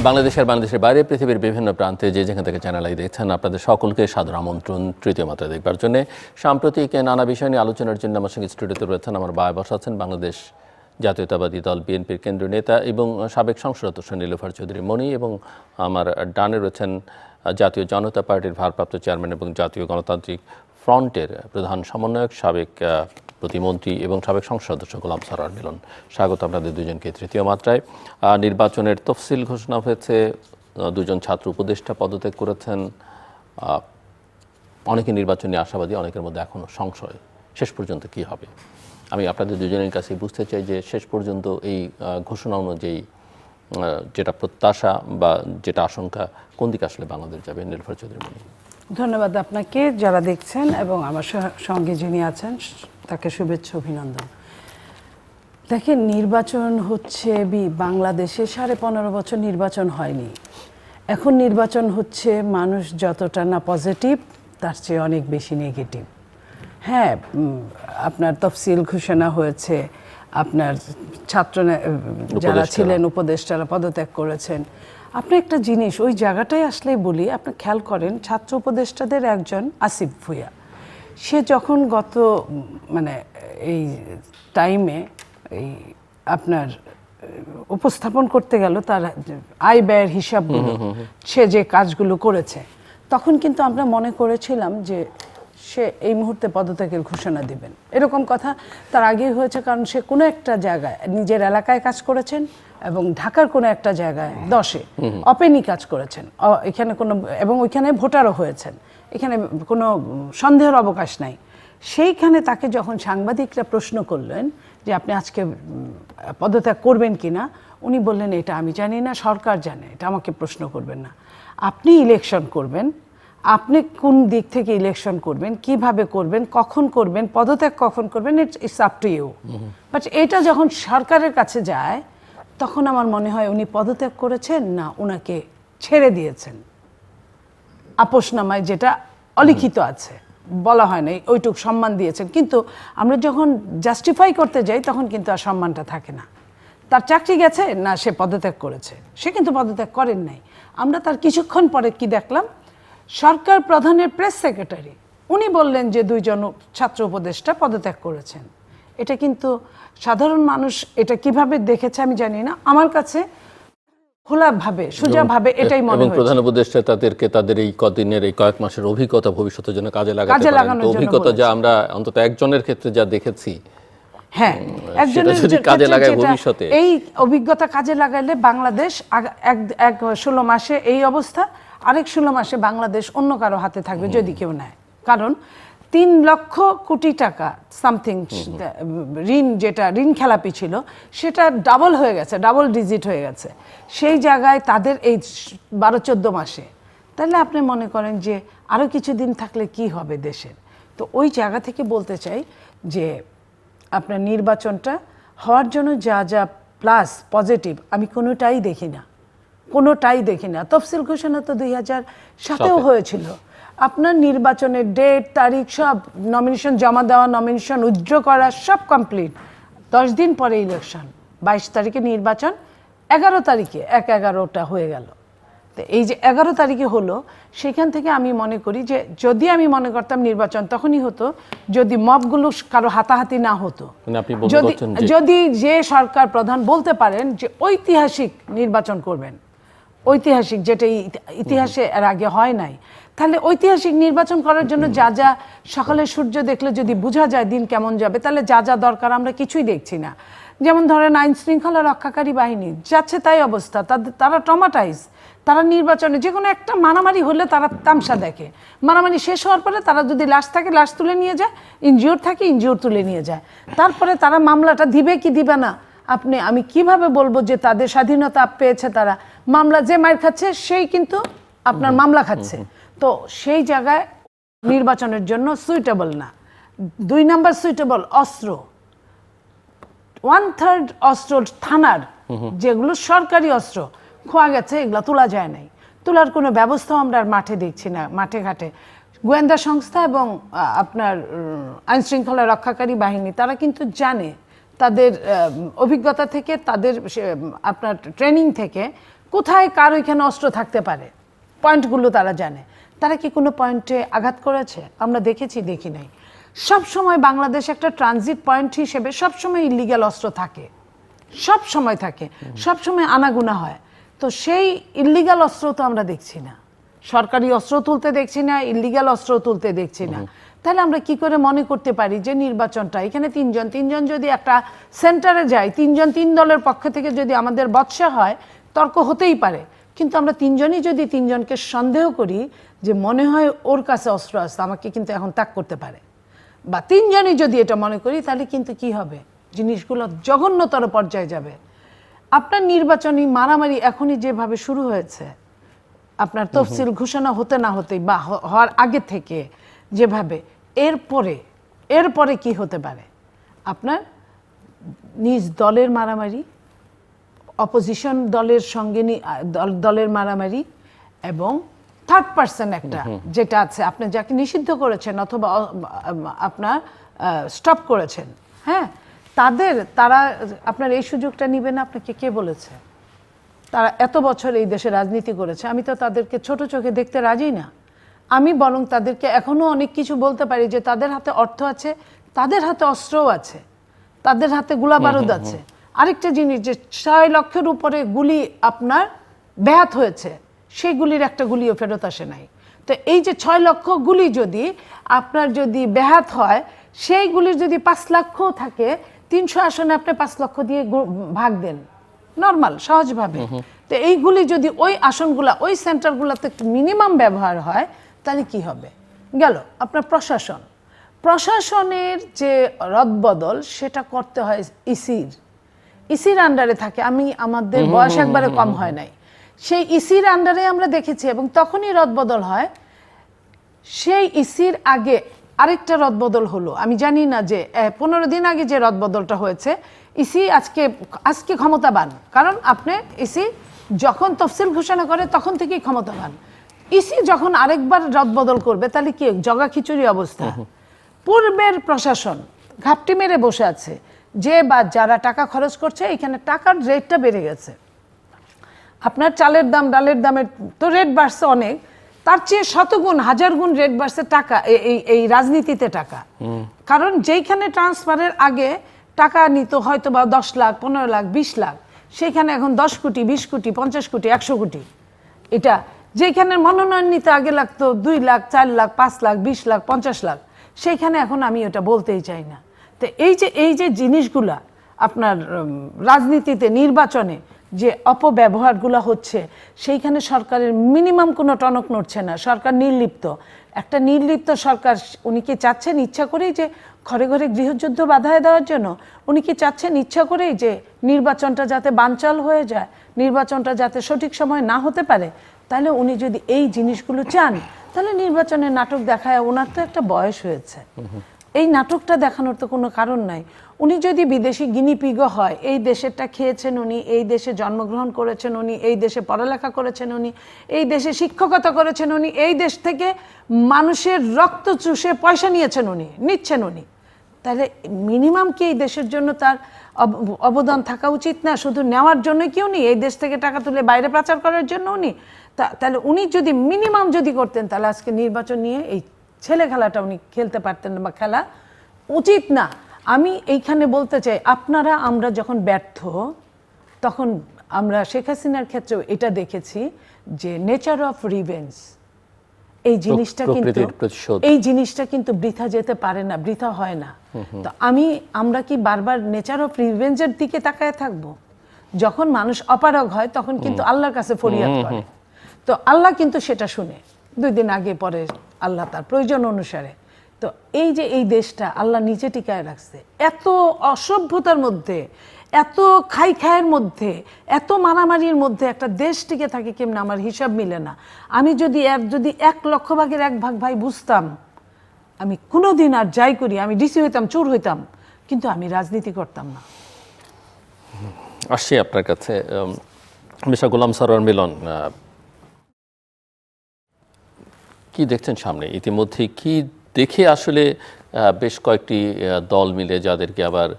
বাংলাদেশের বাইরে পৃথিবীর বিভিন্ন প্রান্তে যে যেখান থেকে চ্যানেল আই দেখছেন, আপনাদের সকলকে সাদর আমন্ত্রণ তৃতীয় মাত্রা দেখবার জন্য। সাম্প্রতিক নানা বিষয় নিয়ে আলোচনার জন্য আমার সঙ্গে স্টুডিওতে রয়েছেন আমার ভাই বসাচ্ছেন বাংলাদেশ জাতীয়তাবাদী দল বিএনপির কেন্দ্রীয় নেতা এবং সাবেক সংসদ সদস্য নীলুফার চৌধুরী মনি, এবং আমার ডানে রয়েছেন জাতীয় জনতা পার্টির ভারপ্রাপ্ত চেয়ারম্যান এবং জাতীয় গণতান্ত্রিক ফ্রন্টের প্রধান সমন্বয়ক, সাবেক প্রতিমন্ত্রী এবং সাবেক সংসদ সদস্য গোলাম সরোয়ার মিলন। স্বাগত আপনাদের দুজনকে তৃতীয় মাত্রায়। নির্বাচনের তফসিল ঘোষণা হয়েছে, দুজন ছাত্র উপদেষ্টা পদত্যাগ করেছেন। অনেকে নির্বাচন নিয়ে আশাবাদী, অনেকের মধ্যে এখনও সংশয় শেষ পর্যন্ত কি হবে। আমি আপনাদের দুজনের কাছে বুঝতে চাই যে শেষ পর্যন্ত এই ঘোষণা অনুযায়ী যেটা প্রত্যাশা বা যেটা আশঙ্কা, কোন দিকে আসলে বাংলাদেশ যাবে? নীলুফার চৌধুরী মনি। ধন্যবাদ আপনাকে, যারা দেখছেন এবং আমার সঙ্গে যিনি আছেন তাকে শুভেচ্ছা অভিনন্দন। দেখেন, নির্বাচন হচ্ছে বাংলাদেশে 15.5 বছর নির্বাচন হয়নি। এখন নির্বাচন হচ্ছে, মানুষ যতটা না পজিটিভ তার চেয়ে অনেক বেশি নেগেটিভ। হ্যাঁ, আপনার তফসিল ঘোষণা হয়েছে, আপনার ছাত্র যারা ছিলেন উপদেষ্টারা পদত্যাগ করেছেন। আপনি একটা জিনিস ওই জায়গাটায় আসলেই বলি, আপনি খেয়াল করেন ছাত্র উপদেষ্টাদের একজন আসিফ ভুঁইয়া, সে যখন গত এই টাইমে এই আপনার উপস্থাপন করতে গেল তার আয় ব্যয়ের হিসাবগুলো, সে যে কাজগুলো করেছে, তখন কিন্তু আমরা মনে করেছিলাম যে সে এই মুহূর্তে পদত্যাগের ঘোষণা দিবেন, এরকম কথা তার আগেই হয়েছে। কারণ সে কোনো একটা জায়গায় নিজের এলাকায় কাজ করেছেন এবং ঢাকার কোনো একটা জায়গায় 10-এ অপেনি কাজ করেছেন, এখানে কোনো, এবং ওইখানে ভোটারও হয়েছেন, এখানে কোনো সন্দেহের অবকাশ নাই। সেইখানে তাকে যখন সাংবাদিকরা প্রশ্ন করলেন যে আপনি আজকে পদত্যাগ করবেন কিনা, উনি বললেন এটা আমি জানি না, সরকার জানে, এটা আমাকে প্রশ্ন করবেন না। আপনি ইলেকশন করবেন, আপনি কোন দিক থেকে ইলেকশন করবেন, কিভাবে করবেন, কখন করবেন, পদত্যাগ কখন করবেন, it's up to you. But এটা যখন সরকারের কাছে যায়, তখন আমার মনে হয় উনি পদত্যাগ করেছেন না ওনাকে ছেড়ে দিয়েছেন। আপোষনামায় যেটা অলিখিত আছে, বলা হয় না, ওইটুক সম্মান দিয়েছেন। কিন্তু আমরা যখন জাস্টিফাই করতে যাই তখন কিন্তু আর সম্মানটা থাকে না। তার চাকরি গেছে না, সে পদত্যাগ করেছে, সে কিন্তু পদত্যাগ করেন নাই। আমরা তার কিছুক্ষণ পরে কি দেখলাম, সরকার প্রধানের প্রেস সেক্রেটারি উনি বললেন যে 2 জন ছাত্র উপদেষ্টা পদত্যাগ করেছেন। এটা কিন্তু সাধারণ মানুষ এটা কিভাবে দেখেছে আমি জানি না, আমার কাছে খোলাভাবে সোজাভাবে এটাই মনে হয়েছে। প্রধান উপদেষ্টা তাদেরকে তাদের এই কদিনের, এই কয়েক মাসের অভিজ্ঞতা ভবিষ্যতের জন্য কাজে লাগাতে পারেন। অভিজ্ঞতা যা আমরা অন্তত একজনের ক্ষেত্রে যা দেখেছি, হ্যাঁ, একজনের কাজে লাগায় ভবিষ্যতে, এই অভিজ্ঞতা কাজে লাগাইলে বাংলাদেশ এক 16 মাসে এই অবস্থা, আরেক 16 মাসে বাংলাদেশ অন্য কারো হাতে থাকবে যদি কেউ নেয়। কারণ 3 লক্ষ কোটি টাকা সামথিং ঋণ, যেটা ঋণ খেলাপি ছিল, সেটা ডাবল হয়ে গেছে, ডাবল ডিজিট হয়ে গেছে সেই জায়গায় তাদের এই 12-14 মাসে। তাহলে আপনি মনে করেন যে আরও কিছুদিন থাকলে কি হবে দেশের। তো ওই জায়গা থেকে বলতে চাই যে আপনার নির্বাচনটা হওয়ার জন্য যা যা প্লাস পজিটিভ, আমি কোনোটাই দেখি না। তফসিল ঘোষণা তো 2007-এও হয়েছিল। আপনার নির্বাচনের ডেট, তারিখ, সব নমিনেশন জমা দেওয়া, নমিনেশন উইথড্র করা সব কমপ্লিট। 10 দিন পরে ইলেকশন, 22 তারিখে নির্বাচন, 11 তারিখে 1-11টা হয়ে গেল। তো এই যে 11 তারিখে হলো, সেখান থেকে আমি মনে করি যে যদি আমি মনে করতাম নির্বাচন তখনই হতো যদি মবগুলো কারো হাতাহাতি না হতো, যদি যে সরকার প্রধান বলতে পারেন যে ঐতিহাসিক নির্বাচন করবেন, ঐতিহাসিক, যেটা ইতিহাসে এর আগে হয় নাই, তাহলে ঐতিহাসিক নির্বাচন করার জন্য যা যা সকালে সূর্য দেখলে যদি বোঝা যায় দিন কেমন যাবে, তাহলে যা যা দরকার আমরা কিছুই দেখছি না। যেমন ধরেন আইন শৃঙ্খলা রক্ষাকারী বাহিনী যাচ্ছে তাই অবস্থা, তারা ট্রমাটাইজ, তারা নির্বাচনে যে কোনো একটা মারামারি হলে তারা তামসা দেখে, মারামারি শেষ হওয়ার পরে তারা যদি লাশ থাকে লাশ তুলে নিয়ে যায়, ইনজিওর থাকে ইনজিওর তুলে নিয়ে যায়, তারপরে তারা মামলাটা দিবে কি দিবে না, আমি কিভাবে বলবো যে তাদের স্বাধীনতা পেয়েছে, তারা মামলা যে মার খাচ্ছে সেই কিন্তু আপনার মামলা খাচ্ছে। তো সেই জায়গায় নির্বাচনের জন্য সুইটেবল না। 2 নাম্বার সুইটেবল অস্ত্র, 1/3 অস্ত্র থানার যেগুলো সরকারি অস্ত্র খোয়া গেছে, এগুলো তোলা যায় নাই, তোলার কোনো ব্যবস্থাও আমরা মাঠে দেখছি না। মাঠে ঘাটে গোয়েন্দা সংস্থা এবং আপনার আইন শৃঙ্খলা রক্ষাকারী বাহিনী তারা কিন্তু জানে, তাদের অভিজ্ঞতা থেকে, তাদের আপনার ট্রেনিং থেকে কোথায় কার ওইখানে অস্ত্র থাকতে পারে, পয়েন্টগুলো তারা জানে। তারা কি কোনো পয়েন্টে আঘাত করেছে? আমরা দেখেছি, দেখি নাই। সব সময় বাংলাদেশ একটা ট্রানজিট পয়েন্ট হিসেবে সব সময় ইলিগ্যাল অস্ত্র থাকে, সব সময় থাকে, সব সময় আনাগুনা হয়। তো সেই ইলিগ্যাল অস্ত্র তো আমরা দেখছি না, সরকারি অস্ত্র তুলতে দেখছি না, ইলিগ্যাল অস্ত্র তুলতে দেখছি না। তাহলে আমরা কি করে মনে করতে পারি যে নির্বাচনটা এখানে তিনজন যদি একটা সেন্টারে যায়, তিন দলের পক্ষ থেকে যদি আমাদের বৎসা হয়, তর্ক হতেই পারে। কিন্তু আমরা তিনজনই যদি তিনজনকে সন্দেহ করি যে মনে হয় ওর কাছে অস্ত্র আছে, আমাকে কিন্তু এখন ত্যাগ করতে পারে, বা তিনজনই যদি এটা মনে করি, তাহলে কিন্তু কি হবে, জিনিসগুলো জঘন্যতর পর্যায়ে যাবে। আপনার নির্বাচনী মারামারি এখনই যেভাবে শুরু হয়েছে, আপনার তফসিল ঘোষণা হতে না হতেই বা হওয়ার আগে থেকে যেভাবে, এরপরে কি হতে পারে? আপনার নিজ দলের মারামারি, অপোজিশন দলের সঙ্গে দলের মারামারি, এবং থার্ড পার্সন একটা যেটা আছে, আপনি যাকে নিষিদ্ধ করেছেন অথবা আপনার স্টপ করেছেন, হ্যাঁ, তারা আপনার এই সুযোগটা নিবে না, আপনাকে কে বলেছে? তারা এত বছর এই দেশে রাজনীতি করেছে, আমি তো তাদেরকে ছোট চোখে দেখতে রাজি না। আমি বরং তাদেরকে এখনো অনেক কিছু বলতে পারি যে তাদের হাতে অর্থ আছে, তাদের হাতে অস্ত্রও আছে, তাদের হাতে গোলা বারুদ আছে। আরেকটা জিনিস, যে 6 লক্ষের উপরে গুলি আপনার ব্যাহত হয়েছে, সেই গুলির একটা গুলিও ফেরত আসে নাই। তো এই যে 6 লক্ষ গুলি যদি আপনার যদি ব্যাহত হয়, সেই গুলির যদি 5 লক্ষ থাকে, 300 আসনে আপনি 5 লক্ষ দিয়ে ভাগ দেন, নর্মাল সহজভাবে। তো এইগুলি যদি ওই আসনগুলা, ওই সেন্টারগুলোতে মিনিমাম ব্যবহার হয়, তাহলে কি হবে? গেল আপনার প্রশাসনের যে রদবদল, সেটা করতে হয় ইসির আন্ডারে থাকে। আমাদের বয়স একবারে কম হয় নাই, সেই ইসির আন্ডারে আমরা দেখেছি, এবং তখনই রদবদল হয়। সেই ইসির আগে আরেকটা রদবদল হলো, আমি জানি না যে 15 দিন আগে যে রদবদলটা হয়েছে, ইসি আজকে ক্ষমতাবান, কারণ আপনি ইসি যখন তফসিল ঘোষণা করে তখন থেকেই ক্ষমতাবান। ইসি যখন আরেকবার রদবদল করবে, তাহলে কি জগা খিচুড়ি অবস্থা। পূর্বের প্রশাসন ঘাপটি মেরে বসে আছে, যে বা যারা টাকা খরচ করছে, এখানে টাকার রেটটা বেড়ে গেছে। আপনার চালের দাম, ডালের দামের তো রেট বাড়ছে অনেক, তার চেয়ে শতগুণ, 1000 গুণ রেট বাড়ছে টাকা, এই রাজনীতিতে টাকা। কারণ যেইখানে ট্রান্সফারের আগে টাকা নিত হয়তো বা 10 লাখ, 15 লাখ, 20 লাখ, সেইখানে এখন 10 কোটি, 20 কোটি, 50 কোটি, 100 কোটি। এটা যেখানে মনোনয়ন নিতে আগে লাগতো 2 লাখ, 4 লাখ, 5 লাখ, 20 লাখ, 50 লাখ, সেইখানে এখন আমি ওটা বলতেই চাই না। তো এই যে জিনিসগুলা আপনার রাজনীতিতে, নির্বাচনে যে অপব্যবহারগুলো হচ্ছে, সেইখানে সরকারের মিনিমাম কোনো টনক নড়ছে না। সরকার নির্লিপ্ত, একটা নির্লিপ্ত সরকার। উনি কি চাচ্ছেন ইচ্ছা করেই যে ঘরে ঘরে গৃহযুদ্ধ বাধায় দেওয়ার জন্য? উনি কি চাচ্ছেন ইচ্ছা করেই যে নির্বাচনটা যাতে বানচাল হয়ে যায়, নির্বাচনটা যাতে সঠিক সময় না হতে পারে? তাহলে উনি যদি এই জিনিসগুলো চান, তাহলে নির্বাচনের নাটক দেখায়, ওনার তো একটা বয়স হয়েছে, এই নাটকটা দেখানোর তো কোনো কারণ নাই। উনি যদি বিদেশি গিনিপিগও হয়, এই দেশেরটা খেয়েছেন উনি, এই দেশে জন্মগ্রহণ করেছেন উনি, এই দেশে পড়ালেখা করেছেন উনি, এই দেশে শিক্ষকতা করেছেন উনি, এই দেশ থেকে মানুষের রক্ত চুষে পয়সা নিচ্ছেন উনি, তাহলে মিনিমাম কি এই দেশের জন্য তার অবদান থাকা উচিত না? শুধু নেওয়ার জন্য কি উনি এই দেশ থেকে টাকা তুলে বাইরে পাচার করার জন্য উনি? তাহলে উনি যদি মিনিমাম যদি করতেন, তাহলে আজকে নির্বাচন নিয়ে এই ছেলে খেলাটা উনি খেলতে পারতেন না, বা খেলা উচিত না। আমি এইখানে বলতে চাই, আমরা যখন ব্যর্থ, তখন আমরা শেখ হাসিনার ক্ষেত্রেও এটা দেখেছি যে নেচার অফ রিভেঞ্জ, এই জিনিসটা কিন্তু বৃথা যেতে পারে না, বৃথা হয় না। তো আমরা কি বারবার নেচার অফ রিভেঞ্জের দিকে তাকায় থাকবো? যখন মানুষ অপারগ হয়, তখন কিন্তু আল্লাহর কাছে ফরিয়াদ করে, তো আল্লাহ কিন্তু সেটা শুনে 2 দিন আগে পরে আল্লাহ তার প্রয়োজন অনুসারে। তো এই যে এই দেশটা আল্লাহ নিচে টিকায় রাখছে, এত অসভ্যতার মধ্যে, এত খায়ের মধ্যে, এত মারামারির মধ্যে একটা দেশ টিকে থাকে কেমনে, আমার হিসাব মিলে না। আমি যদি 1 লক্ষ ভাগের 1 ভাগ ভাই বুঝতাম, আমি কোনোদিন আর যাই করি, আমি ডিসি হইতাম, চোর হইতাম, কিন্তু আমি রাজনীতি করতাম না। আসছি আপনার কাছে, মিস্টার গোলাম সরোয়ার মিলন, কি দেখছেন সামনে? ইতিমধ্যে কি দেখে আসলে বেশ কয়েকটি দল মিলে, যাদেরকে আবার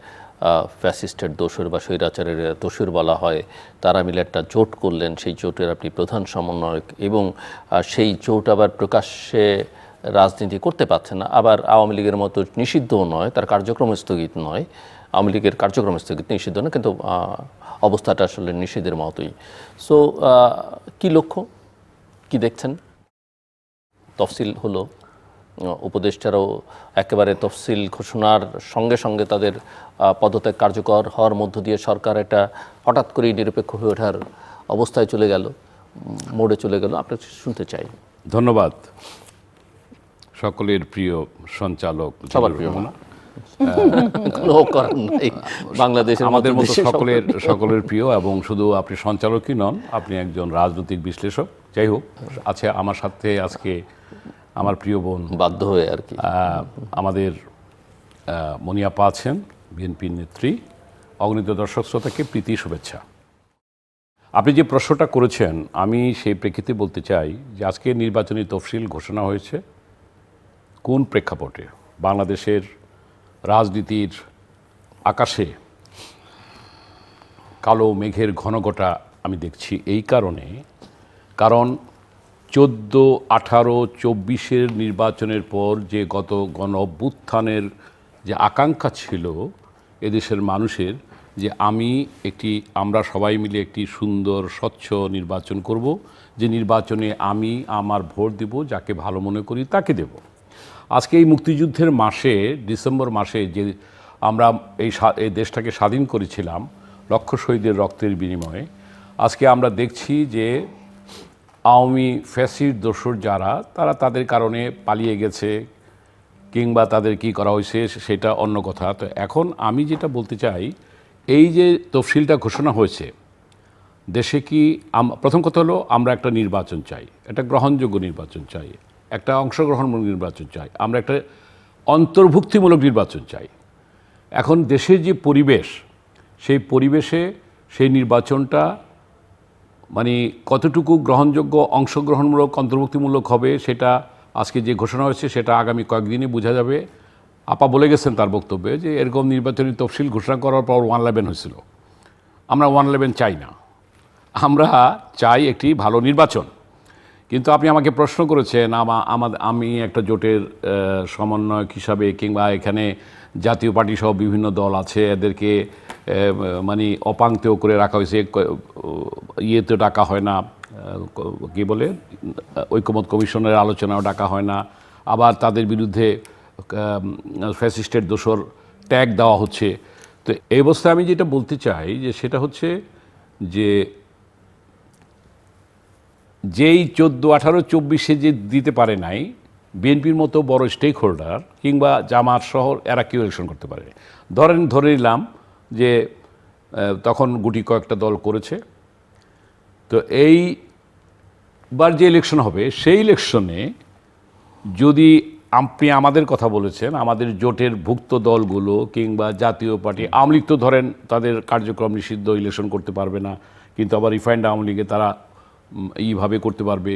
ফ্যাসিস্টের দোসর বা স্বৈরাচারের দোসর বলা হয়, তারা মিলে একটা জোট করলেন, সেই জোটের আপনি প্রধান সমন্বয়ক, এবং সেই জোট আবার প্রকাশ্যে রাজনীতি করতে পারছে না, আবার আওয়ামী লীগের মতো নিষিদ্ধও নয়, তার কার্যক্রম স্থগিত নয়, আওয়ামী লীগের কার্যক্রম স্থগিত, নিষিদ্ধ না, কিন্তু অবস্থাটা আসলে নিষিদ্ধের মতোই। সো কি লক্ষ্য, কি দেখছেন? তফসিল হলো, উপদেষ্টারাও একেবারে তফসিল ঘোষণার সঙ্গে সঙ্গে তাদের পদত্যাগ কার্যকর হওয়ার মধ্য দিয়ে সরকার এটা হঠাৎ করেই নিরপেক্ষ হয়ে ওঠার অবস্থায় চলে গেল, মোড়ে চলে গেল। আপনার শুনতে চাই। ধন্যবাদ। সকলের প্রিয় সঞ্চালক, সবার প্রিয় না, কোনো করার নাই, বাংলাদেশের আমাদের মতো সকলের প্রিয়, এবং শুধু আপনি সঞ্চালকই নন, আপনি একজন রাজনৈতিক বিশ্লেষক। যাই হোক, আছে আমার সাথে আজকে আমার প্রিয় বোন, বাধ্য হয়ে আর কি, আমাদের মনিয়াপা আছেন, বিএনপির নেত্রী। অগণিত দর্শক শ্রোতাকে প্রীতি শুভেচ্ছা। আপনি যে প্রশ্নটা করেছেন, আমি সেই প্রেক্ষিতে বলতে চাই যে আজকে নির্বাচনী তফসিল ঘোষণা হয়েছে কোন প্রেক্ষাপটে? বাংলাদেশের রাজনীতির আকাশে কালো মেঘের ঘনঘটা আমি দেখছি এই কারণে, কারণ 14, 18, 24-এর নির্বাচনের পর যে গত গণ অভ্যুত্থানের যে আকাঙ্ক্ষা ছিল এদেশের মানুষের, যে আমরা সবাই মিলে একটি সুন্দর স্বচ্ছ নির্বাচন করব, যে নির্বাচনে আমি আমার ভোট দেব, যাকে ভালো মনে করি তাকে দেব। আজকে এই মুক্তিযুদ্ধের মাসে, ডিসেম্বর মাসে, যে আমরা এই দেশটাকে স্বাধীন করেছিলাম লক্ষ শহীদের রক্তের বিনিময়ে, আজকে আমরা দেখছি যে আওয়ামী ফ্যাসিস্ট দোসর যারা, তারা তাদের কারণে পালিয়ে গেছে, কিংবা তাদের কি করা হয়েছে সেটা অন্য কথা। তো এখন আমি যেটা বলতে চাই, এই যে তফসিলটা ঘোষণা হয়েছে, দেশে কি প্রথম কথা হলো আমরা একটা নির্বাচন চাই, একটা গ্রহণযোগ্য নির্বাচন চাই, একটা অংশগ্রহণমূলক নির্বাচন চাই, আমরা একটা অন্তর্ভুক্তিমূলক নির্বাচন চাই। এখন দেশের যে পরিবেশ, সেই পরিবেশে সেই নির্বাচনটা মানে কতটুকু গ্রহণযোগ্য, অংশগ্রহণমূলক, অন্তর্ভুক্তিমূলক হবে, সেটা আজকে যে ঘোষণা হয়েছে সেটা আগামী কয়েকদিনই বোঝা যাবে। আপা বলে গেছেন তার বক্তব্যে যে এরকম নির্বাচনী তফসিল ঘোষণা করার পর 111 হয়েছিল। আমরা 111 চাই না, আমরা চাই একটি ভালো নির্বাচন। কিন্তু আপনি আমাকে প্রশ্ন করেছেন, আমি একটা জোটের সমন্বয়ক হিসাবে, কিংবা এখানে জাতীয় পার্টি সহ বিভিন্ন দল আছে, এদেরকে মানে অপাংক্তেয় করে রাখা হয়েছে, ইয়েতে ডাকা হয় না, কি বলে, ঐকমত্য কমিশনের আলোচনাও ডাকা হয় না, আবার তাদের বিরুদ্ধে ফ্যাসিস্টের দোসর ট্যাগ দেওয়া হচ্ছে। তো এই অবস্থায় আমি যেটা বলতে চাই যে সেটা হচ্ছে যে যেই 14, 18, 24-এ যে দিতে পারে নাই, বিএনপির মতো বড় স্টেক হোল্ডার কিংবা জামাত শহর, এরা কেউ ইলেকশন করতে পারে। ধরে নিলাম যে তখন গুটি কয়েকটা দল করেছে। তো এইবার যে ইলেকশন হবে, সেই ইলেকশনে যদি আপনি আমাদের কথা বলেছেন, আমাদের জোটের ভুক্ত দলগুলো কিংবা জাতীয় পার্টি, আওয়ামী লীগ তো ধরেন তাদের কার্যক্রম নিষিদ্ধ, ইলেকশন করতে পারবে না, কিন্তু আবার রিফাইন্ড আওয়ামী লীগে তারা এইভাবে করতে পারবে,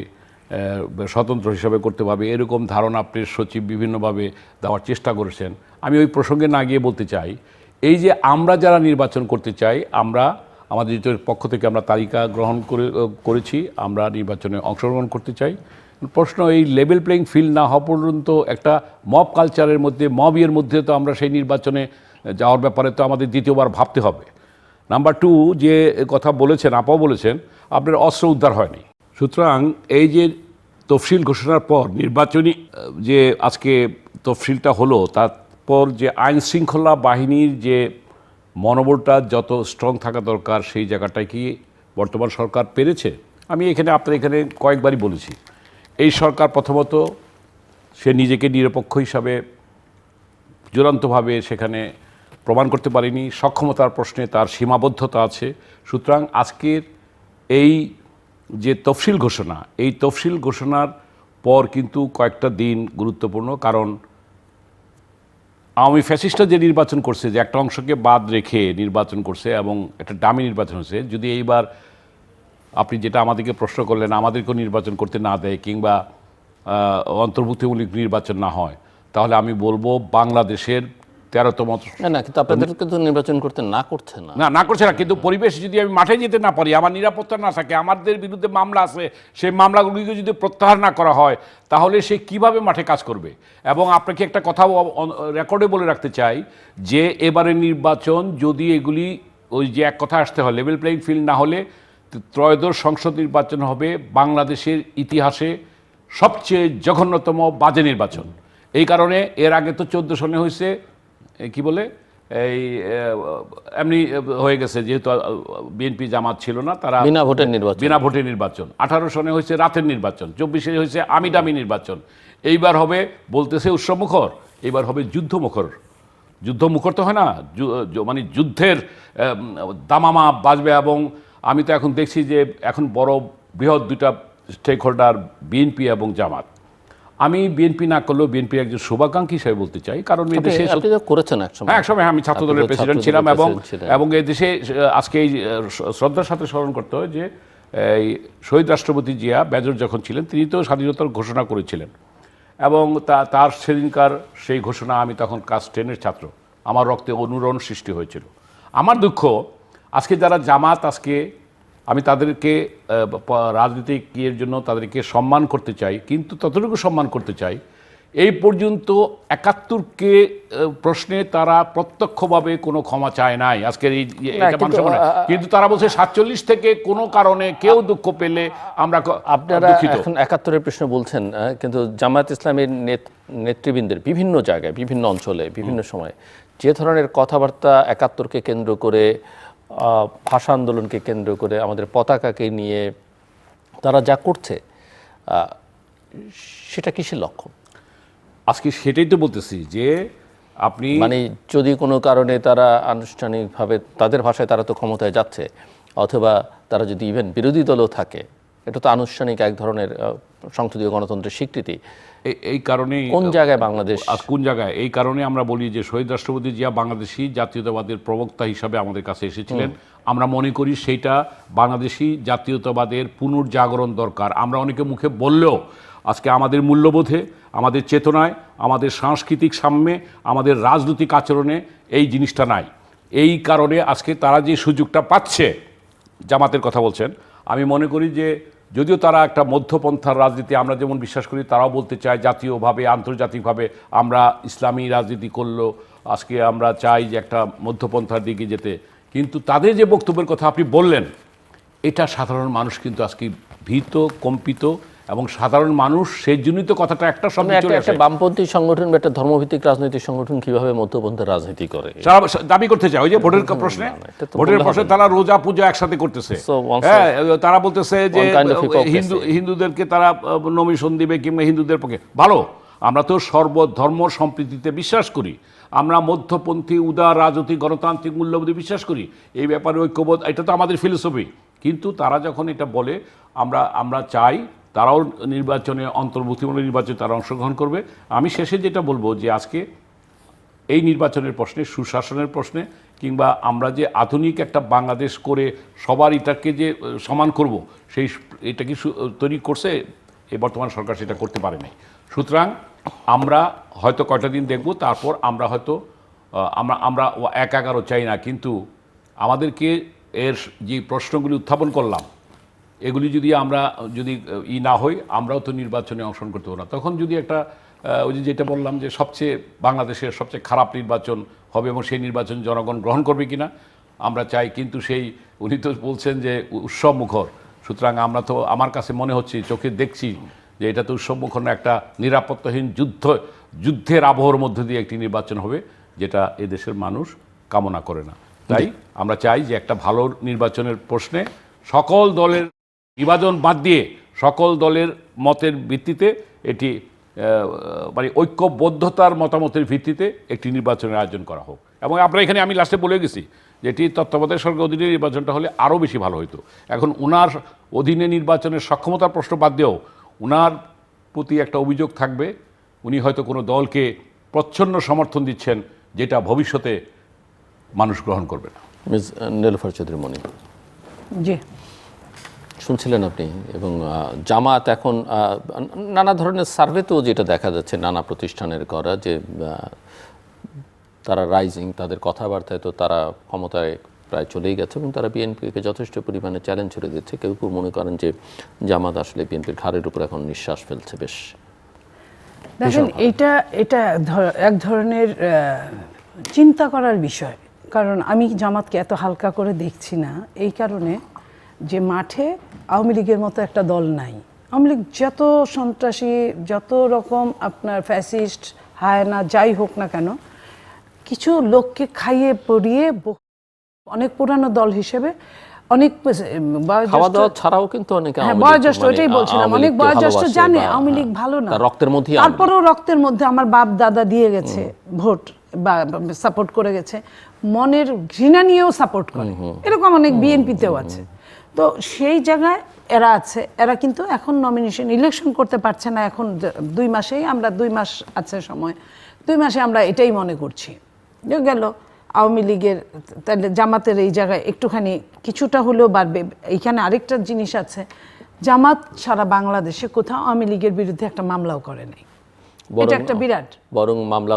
স্বতন্ত্র হিসাবে করতে পারবে, এরকম ধারণা প্রেস সচিব বিভিন্নভাবে দেওয়ার চেষ্টা করেছেন। আমি ওই প্রসঙ্গে না গিয়ে বলতে চাই, এই যে আমরা যারা নির্বাচন করতে চাই, আমরা আমাদের জোটের পক্ষ থেকে আমরা তালিকা গ্রহণ করেছি, আমরা নির্বাচনে অংশগ্রহণ করতে চাই। প্রশ্ন এই লেভেল প্লেইং ফিল্ড না হওয়া পর্যন্ত একটা মব কালচারের মধ্যে, মবের মধ্যে তো আমরা সেই নির্বাচনে যাওয়ার ব্যাপারে তো আমাদের দ্বিতীয়বার ভাবতে হবে। নাম্বার 2, যে কথা বলেছেন, আপাও বলেছেন, আপনার অস্ত্র উদ্ধার হয়নি। সুতরাং এই যে তফসিল ঘোষণার পর নির্বাচনী যে আজকে তফসিলটা হলো, তারপর যে আইন শৃঙ্খলা বাহিনীর যে মনোবলটা যত স্ট্রং থাকা দরকার, সেই জায়গাটায় কি বর্তমান সরকার পেরেছে? আমি আপনার এখানে কয়েকবারই বলেছি, এই সরকার প্রথমত সে নিজেকে নিরপেক্ষ হিসাবে চূড়ান্তভাবে সেখানে প্রমাণ করতে পারেনি, সক্ষমতার প্রশ্নে তার সীমাবদ্ধতা আছে। সুতরাং আজকের এই যে তফসিল ঘোষণা, এই তফসিল ঘোষণার পর কিন্তু কয়েকটা দিন গুরুত্বপূর্ণ, কারণ আওয়ামী ফ্যাসিস্টরা যে নির্বাচন করছে, যে একটা অংশকে বাদ রেখে নির্বাচন করছে এবং একটা ডামি নির্বাচন হয়েছে, যদি এইবার আপনি যেটা আমাদেরকে প্রশ্ন করলেন, আমাদেরকেও নির্বাচন করতে না দেয় কিংবা অন্তর্ভুক্তিমূলক নির্বাচন না হয়, তাহলে আমি বলবো বাংলাদেশের 13তম না কিন্তু আপনাদের কিন্তু নির্বাচন করতে না করছে না। না করছে না, কিন্তু পরিবেশ যদি আমি মাঠে যেতে না পারি, আমার নিরাপত্তা না থাকে, আমাদের বিরুদ্ধে মামলা আছে, সেই মামলাগুলিকে যদি প্রত্যাহার না করা হয়, তাহলে সে কিভাবে মাঠে কাজ করবে? এবং আপনাকে একটা কথা রেকর্ডে বলে রাখতে চাই যে এবারে নির্বাচন যদি এগুলি ওই যে এক কথা আসতে হয়, লেভেল প্লেইং ফিল্ড না হলে ত্রয়োদশ সংসদ নির্বাচন হবে বাংলাদেশের ইতিহাসে সবচেয়ে জঘন্যতম বাজে নির্বাচন। এই কারণে এর আগে তো 14 সনে হয়েছে কি বলে এই এমনি হয়ে গেছে, যেহেতু বিএনপি জামাত ছিল না, তারা বিনা ভোটের নির্বাচন। 18 সনে হয়েছে রাতের নির্বাচন, 24-এ হয়েছে আমিডামি নির্বাচন। এইবার হবে বলতেছে উৎসবমুখর, এইবার হবে যুদ্ধমুখর তো হয় না, মানে যুদ্ধের দামামা বাজবে। এবং আমি তো এখন দেখছি যে এখন বড় বৃহৎ দুটা স্টেক হোল্ডার বিএনপি এবং জামাত। আমি বিএনপি না করলেও বিএনপির একজন শুভাকাঙ্ক্ষী হিসেবে বলতে চাই, কারণ এই দেশে করেছেন একসময় আমি ছাত্র দলের প্রেসিডেন্ট ছিলাম, এবং এই দেশে আজকে এই শ্রদ্ধার সাথে স্মরণ করতে হয় যে এই শহীদ রাষ্ট্রপতি জিয়া মেজর যখন ছিলেন, তিনি তো স্বাধীনতার ঘোষণা করেছিলেন, এবং তার সেদিনকার সেই ঘোষণা আমি তখন ক্লাস 10-এর ছাত্র, আমার রক্তে অনুরণ সৃষ্টি হয়েছিল। আমার দুঃখ আজকে যারা জামাত, আজকে আমি তাদেরকে রাজনৈতিক ইয়ের জন্য তাদেরকে সম্মান করতে চাই, কিন্তু ততটুকু সম্মান করতে চাই এই পর্যন্ত 71কে প্রশ্নে তারা প্রত্যক্ষভাবে কোনো ক্ষমা চায় নাই। আজকের এই কিন্তু তারা বলছে 47 থেকে কোনো কারণে কেউ দুঃখ পেলে আমরা আপনারা এখন 71-এর প্রশ্ন বলছেন, কিন্তু জামায়াত ইসলামের নেতৃবৃন্দের বিভিন্ন জায়গায়, বিভিন্ন অঞ্চলে, বিভিন্ন সময় যে ধরনের কথাবার্তা 71কে কেন্দ্র করে, ভাষা আন্দোলনকে কেন্দ্র করে, আমাদের পতাকাকে নিয়ে তারা যা করছে, সেটা কিসের লক্ষ্য? আজকে সেটাই তো বলতেছি যে আপনি মানে যদি কোনো কারণে তারা আনুষ্ঠানিকভাবে, তাদের ভাষায় তারা তো ক্ষমতায় যাচ্ছে, অথবা তারা যদি ইভেন বিরোধী দলও থাকে, এটা তো আনুষ্ঠানিক এক ধরনের সংসদীয় গণতন্ত্রের স্বীকৃতি। এই কারণেই কোন জায়গায় বাংলাদেশ, কোন জায়গায়, এই কারণে আমরা বলি যে শহীদ রাষ্ট্রপতি জিয়া বাংলাদেশি জাতীয়তাবাদের প্রবক্তা হিসাবে আমাদের কাছে এসেছিলেন। আমরা মনে করি সেইটা বাংলাদেশি জাতীয়তাবাদের পুনর্জাগরণ দরকার। আমরা অনেকে মুখে বললেও আজকে আমাদের মূল্যবোধে, আমাদের চেতনায়, আমাদের সাংস্কৃতিক সাম্যে, আমাদের রাজনৈতিক আচরণে এই জিনিসটা নাই। এই কারণে আজকে তারা যে সুযোগটা পাচ্ছে, জামাতের কথা বলছেন, আমি মনে করি যে যদিও তারা একটা মধ্যপন্থার রাজনীতি আমরা যেমন বিশ্বাস করি, তারাও বলতে চায় জাতীয়ভাবে, আন্তর্জাতিকভাবে আমরা ইসলামী রাজনীতি করলেও আজকে আমরা চাই যে একটা মধ্যপন্থার দিকে যেতে। কিন্তু তাদের যে বক্তব্যের কথা আপনি বললেন, এটা সাধারণ মানুষ কিন্তু আজকে ভীত, কম্পিত, এবং সাধারণ মানুষ সেই জন্যই তো কথাটা একটা শব্দে চলে আসে। একটা বামপন্থী সংগঠন বা একটা ধর্মভিত্তিক রাজনৈতিক সংগঠন কিভাবে মধ্যপন্থার রাজনীতি করে দাবি করতে চায়। ওই যে ভোটের প্রশ্নে তারা রোজা পূজা একসাথে করতেছে, হ্যাঁ, তারা বলতেছে যে হিন্দুদেরকে তারা নমিশন দিবে কিংবা হিন্দুদের পক্ষে। ভালো, আমরা তো সর্বধর্ম সম্প্রীতিতে বিশ্বাস করি, আমরা মধ্যপন্থী, উদার, রাজনৈতিক, গণতান্ত্রিক মূল্যবোধে বিশ্বাস করি। এই ব্যাপারে ঐক্যবোধ, এটা তো আমাদের ফিলোসফি। কিন্তু তারা যখন এটা বলে, আমরা চাই তারাও নির্বাচনে, অন্তর্ভুক্তিমূলক নির্বাচনে তারা অংশগ্রহণ করবে। আমি শেষে যেটা বলবো যে আজকে এই নির্বাচনের প্রশ্নে, সুশাসনের প্রশ্নে, কিংবা আমরা যে আধুনিক একটা বাংলাদেশ করে সবার এটাকে যে সমান করব, এটা কি তৈরি করছে এই বর্তমান সরকার? সেটা করতে পারে নাই। সুতরাং আমরা হয়তো কয়টা দিন দেখব, তারপর আমরা হয়তো আমরা 1-11 চাই না, কিন্তু আমাদেরকে এর যে প্রশ্নগুলি উত্থাপন করলাম, এগুলি যদি আমরা না হই, আমরাও তো নির্বাচনে অংশগ্রহণ করতে পারবো না। তখন যদি একটা ওই যেটা বললাম যে বাংলাদেশের সবচেয়ে খারাপ নির্বাচন হবে, এবং সেই নির্বাচন জনগণ গ্রহণ করবে কিনা আমরা চাই, কিন্তু উনি তো বলছেন যে উৎসব মুখর। সুতরাং আমরা তো, আমার কাছে মনে হচ্ছে, চোখে দেখছি যে এটা তো উৎসব মুখর না, একটা নিরাপত্তাহীন যুদ্ধের আবহর মধ্য দিয়ে একটি নির্বাচন হবে, যেটা এদেশের মানুষ কামনা করে না। তাই আমরা চাই যে একটা ভালো নির্বাচনের প্রশ্নে সকল দলের বিভাজন বাদ দিয়ে, সকল দলের মতের ভিত্তিতে, এটি মানে ঐক্যবদ্ধতার মতামতের ভিত্তিতে একটি নির্বাচনের আয়োজন করা হোক। এবং আমরা এখানে, আমি লাস্টে বলে গেছি যে এটি তত্ত্বাবধায়ক সরকার অধীনে নির্বাচনটা হলে আরও বেশি ভালো হতো। এখন ওনার অধীনে নির্বাচনের সক্ষমতার প্রশ্ন বাদ দিয়েও ওনার প্রতি একটা অভিযোগ থাকবে, উনি হয়তো কোনো দলকে প্রচ্ছন্ন সমর্থন দিচ্ছেন, যেটা ভবিষ্যতে মানুষ গ্রহণ করবে না। মিস নেলুফার চৌধুরী মনি, জি, শুনছিলেন আপনি। এবং জামাত এখন নানা ধরনের সার্ভেতেও যেটা দেখা যাচ্ছে, নানা প্রতিষ্ঠানের করা, যে তারা রাইজিং, তাদের কথাবার্তায় তো তারা ক্ষমতায় প্রায় চলেই গেছে এবং তারা বিএনপিকে যথেষ্ট পরিমাণে চ্যালেঞ্জ করে দিচ্ছে। কেউ কেউ মনে করেন যে জামাত আসলে বিএনপির ঘাড়ের উপর এখন নিঃশ্বাস ফেলছে বেশ। দেখেন, এটা এটা এক ধরনের চিন্তা করার বিষয়। কারণ আমি জামাতকে এত হালকা করে দেখছি না এই কারণে যে মাঠে আওয়ামী লীগের মতো একটা দল নাই। আওয়ামী লীগ যত সন্ত্রাসী, যত রকম আপনার ফ্যাসিস্ট, হায়না যাই হোক না কেন, কিছু লোককে খাইয়ে পড়িয়ে অনেক পুরানো দল হিসেবে অনেক খাওয়া দাওয়া ছাড়াও কিন্তু অনেকে বয়োজ্যেষ্ঠ, ওইটাই বলছিলাম, অনেক বয়োজ্যেষ্ঠ জানে আওয়ামী লীগ ভালো না, রক্তের মধ্যে, তারপরেও রক্তের মধ্যে আমার বাপ দাদা দিয়ে গেছে ভোট বা সাপোর্ট করে গেছে, মনের ঘৃণা নিয়েও সাপোর্ট করে, এরকম অনেক বিএনপিতেও আছে। তো সেই জায়গায় এরা আছে, এরা কিন্তু এখন নমিনেশন ইলেকশন করতে পারছে না। এখন 2 মাসেই আমরা 2 মাস আছে সময়, 2 মাসে আমরা এটাই মনে করছি গেল আওয়ামী লীগের, তাহলে জামাতের এই জায়গায় একটুখানি কিছুটা হলেও বাড়বে। এইখানে আরেকটা জিনিস আছে, জামাত সারা বাংলাদেশে কোথাও আওয়ামী লীগের বিরুদ্ধে একটা মামলাও করে নাই। এটা একটা বিরাট, বরং মামলা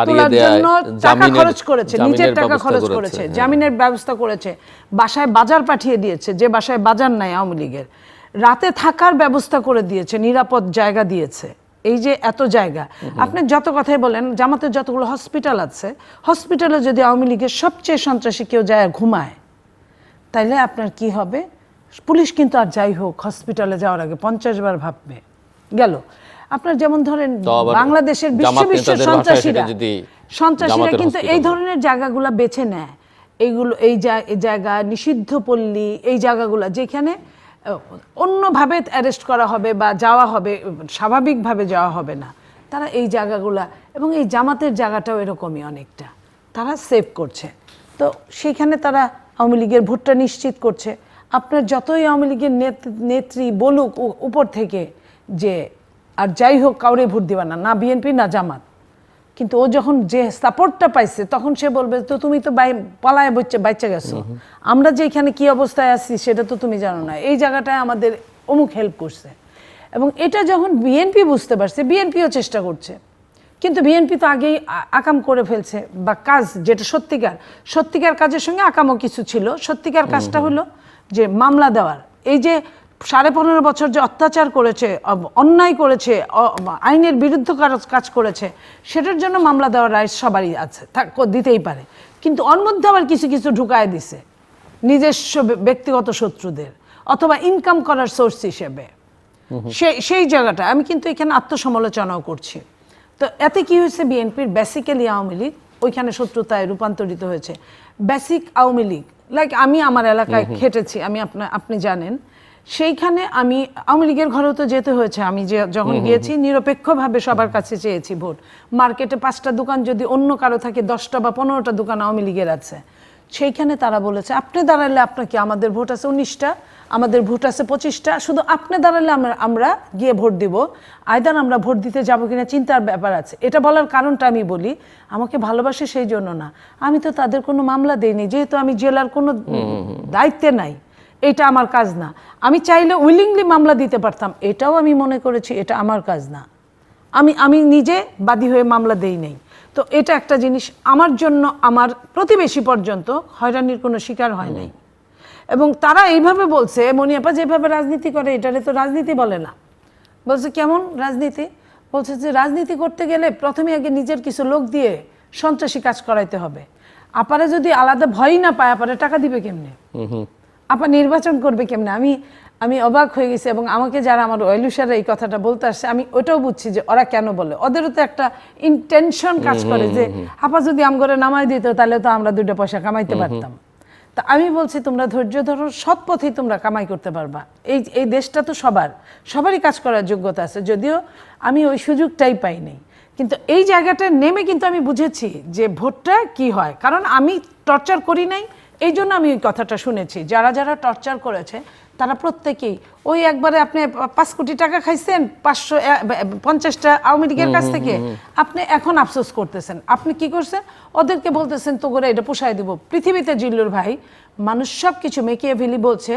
তোলার জন্য টাকা খরচ করেছে, নিজের টাকা খরচ করেছে, জামিনের ব্যবস্থা করেছে, বাসায় বাজার পাঠিয়ে দিয়েছে, যে বাসায় বাজার নাই আওয়ামী লীগের, রাতে থাকার ব্যবস্থা করে দিয়েছে, নিরাপদ জায়গা দিয়েছে। এই যে এত জায়গা, আপনি যত কথাই বলেন, জামাতের যতগুলো হসপিটাল আছে, হসপিটালে যদি আওয়ামী লীগের সবচেয়ে সন্ত্রাসী কেউ যায় ঘুমায়, তাইলে আপনার কি হবে? পুলিশ কিন্তু আর যাই হোক হসপিটালে যাওয়ার আগে 50 বার ভাববে। গেল আপনার যেমন ধরেন বাংলাদেশের বিশ্ব সন্ত্রাসীরা কিন্তু এই ধরনের জায়গাগুলো বেছে নেয়, এইগুলো এই জায়গা নিষিদ্ধ পল্লী, এই জায়গাগুলো যেখানে অন্যভাবে অ্যারেস্ট করা হবে বা যাওয়া হবে, স্বাভাবিকভাবে যাওয়া হবে না, তারা এই জায়গাগুলা, এবং এই জামাতের জায়গাটাও এরকমই অনেকটা তারা সেভ করছে। তো সেইখানে তারা আওয়ামী লীগের ভোটটা নিশ্চিত করছে। আপনার যতই আওয়ামী লীগের নেত্রী বলুক উপর থেকে যে আর যাই হোক কাউরে ভোট দিবা না, না বিএনপি না জামাত, কিন্তু ও যখন যে সাপোর্টটা পাইছে তখন সে বলবে তো তুমি তো পালায় বাচ্চা গেছো, আমরা যে এখানে কি অবস্থায় আছি সেটা তো তুমি জানো না, এই জায়গাটায় আমাদের অমুক হেল্প করছে। এবং এটা যখন বিএনপি বুঝতে পারছে, বিএনপিও চেষ্টা করছে, কিন্তু বিএনপি তো আগেই আকাম করে ফেলছে, বা কাজ যেটা সত্যিকার কাজের সঙ্গে আকামও কিছু ছিল। সত্যিকার কাজটা হলো যে মামলা দেওয়ার, এই যে 15.5 বছর যে অত্যাচার করেছে, অন্যায় করেছে, আইনের বিরুদ্ধে কাজ করেছে, সেটার জন্য মামলা দেওয়ার রাইট সবারই আছে, দিতেই পারে। কিন্তু ওর মধ্যে আবার কিছু কিছু ঢুকায় দিছে নিজস্ব ব্যক্তিগত শত্রুদের, অথবা ইনকাম করার সোর্স হিসেবে। সেই জায়গাটা আমি কিন্তু এখানে আত্মসমালোচনাও করছি। তো এতে কি হয়েছে, বিএনপির বেসিক্যালি আওয়ামী লীগ ওইখানে শত্রুতায় রূপান্তরিত হয়েছে। বেসিক আওয়ামী লীগ, লাইক আমি আমার এলাকায় খেটেছি, আপনি জানেন, সেইখানে আমি আওয়ামী লীগের ঘরেও তো যেতে হয়েছে। আমি যখন গিয়েছি নিরপেক্ষভাবে সবার কাছে চেয়েছি ভোট। মার্কেটে 5টা দোকান যদি অন্য কারো থাকে, 10টা বা 15টা দোকান আওয়ামী লীগের আছে, সেইখানে তারা বলেছে আপনি দাঁড়ালে আপনাকে, আমাদের ভোট আছে 19টা, আমাদের ভোট আছে 25টা, শুধু আপনি দাঁড়ালে আমরা গিয়ে ভোট দিব, আইদার আমরা ভোট দিতে যাবো কিনা চিন্তার ব্যাপার আছে। এটা বলার কারণটা আমি বলি, আমাকে ভালোবাসে সেই জন্য না, আমি তো তাদের কোনো মামলা দেইনি, যেহেতু আমি জেলার কোনো দায়িত্বে নাই, এটা আমার কাজ না। আমি চাইলে উইলিংলি মামলা দিতে পারতাম, এটাও আমি মনে করেছি এটা আমার কাজ না, আমি নিজে বাদী হয়ে মামলা দেই নাই। তো এটা একটা জিনিস, আমার জন্য আমার প্রতিবেশী পর্যন্ত হয়রানির কোনো শিকার হয় নাই। এবং তারা এইভাবে বলছে, মনিয়াপা যেভাবে রাজনীতি করে এটারে তো রাজনীতি বলে না। বলছে কেমন রাজনীতি? বলছে যে রাজনীতি করতে গেলে প্রথমে আগে নিজের কিছু লোক দিয়ে সন্ত্রাসী কাজ করাইতে হবে। আপারে যদি আলাদা ভয় না পায়, আপারে টাকা দিবে কেমনে, আপা নির্বাচন করবে কেমনে? আমি অবাক হয়ে গেছি। এবং আমাকে যারা আমার ওয়েলুসারা এই কথাটা বলতে আসছে, আমি ওটাও বুঝছি যে ওরা কেন বলে, ওদেরও তো একটা ইন্টেনশন কাজ করে যে আপা যদি আমগরে নামাই দিত তাহলে তো আমরা 2টা পয়সা কামাইতে পারতাম। তা আমি বলছি তোমরা ধৈর্য ধরো, সৎ পথেই তোমরা কামাই করতে পারবা। এই দেশটা তো সবারই কাজ করার যোগ্যতা আছে, যদিও আমি ওই সুযোগটাই পাই নাই। কিন্তু এই জায়গাটা নেমে কিন্তু আমি বুঝেছি যে ভোটটা কি হয়, কারণ আমি টর্চার করি নাই, এই জন্য আমি ওই কথাটা শুনেছি। যারা টর্চার করেছে তারা প্রত্যেকেই ওই একবারে, আপনি 5 কোটি টাকা খাইছেন 550টা আওয়ামী লীগের কাছ থেকে, আপনি এখন আফসোস করতেছেন। আপনি কি করছেন? ওদেরকে বলতেছেন তো করে এটা পোষায় দিব। পৃথিবীতে জিল্লুর ভাই, মানুষ সব কিছু মেকিয়াভেলি বলছে,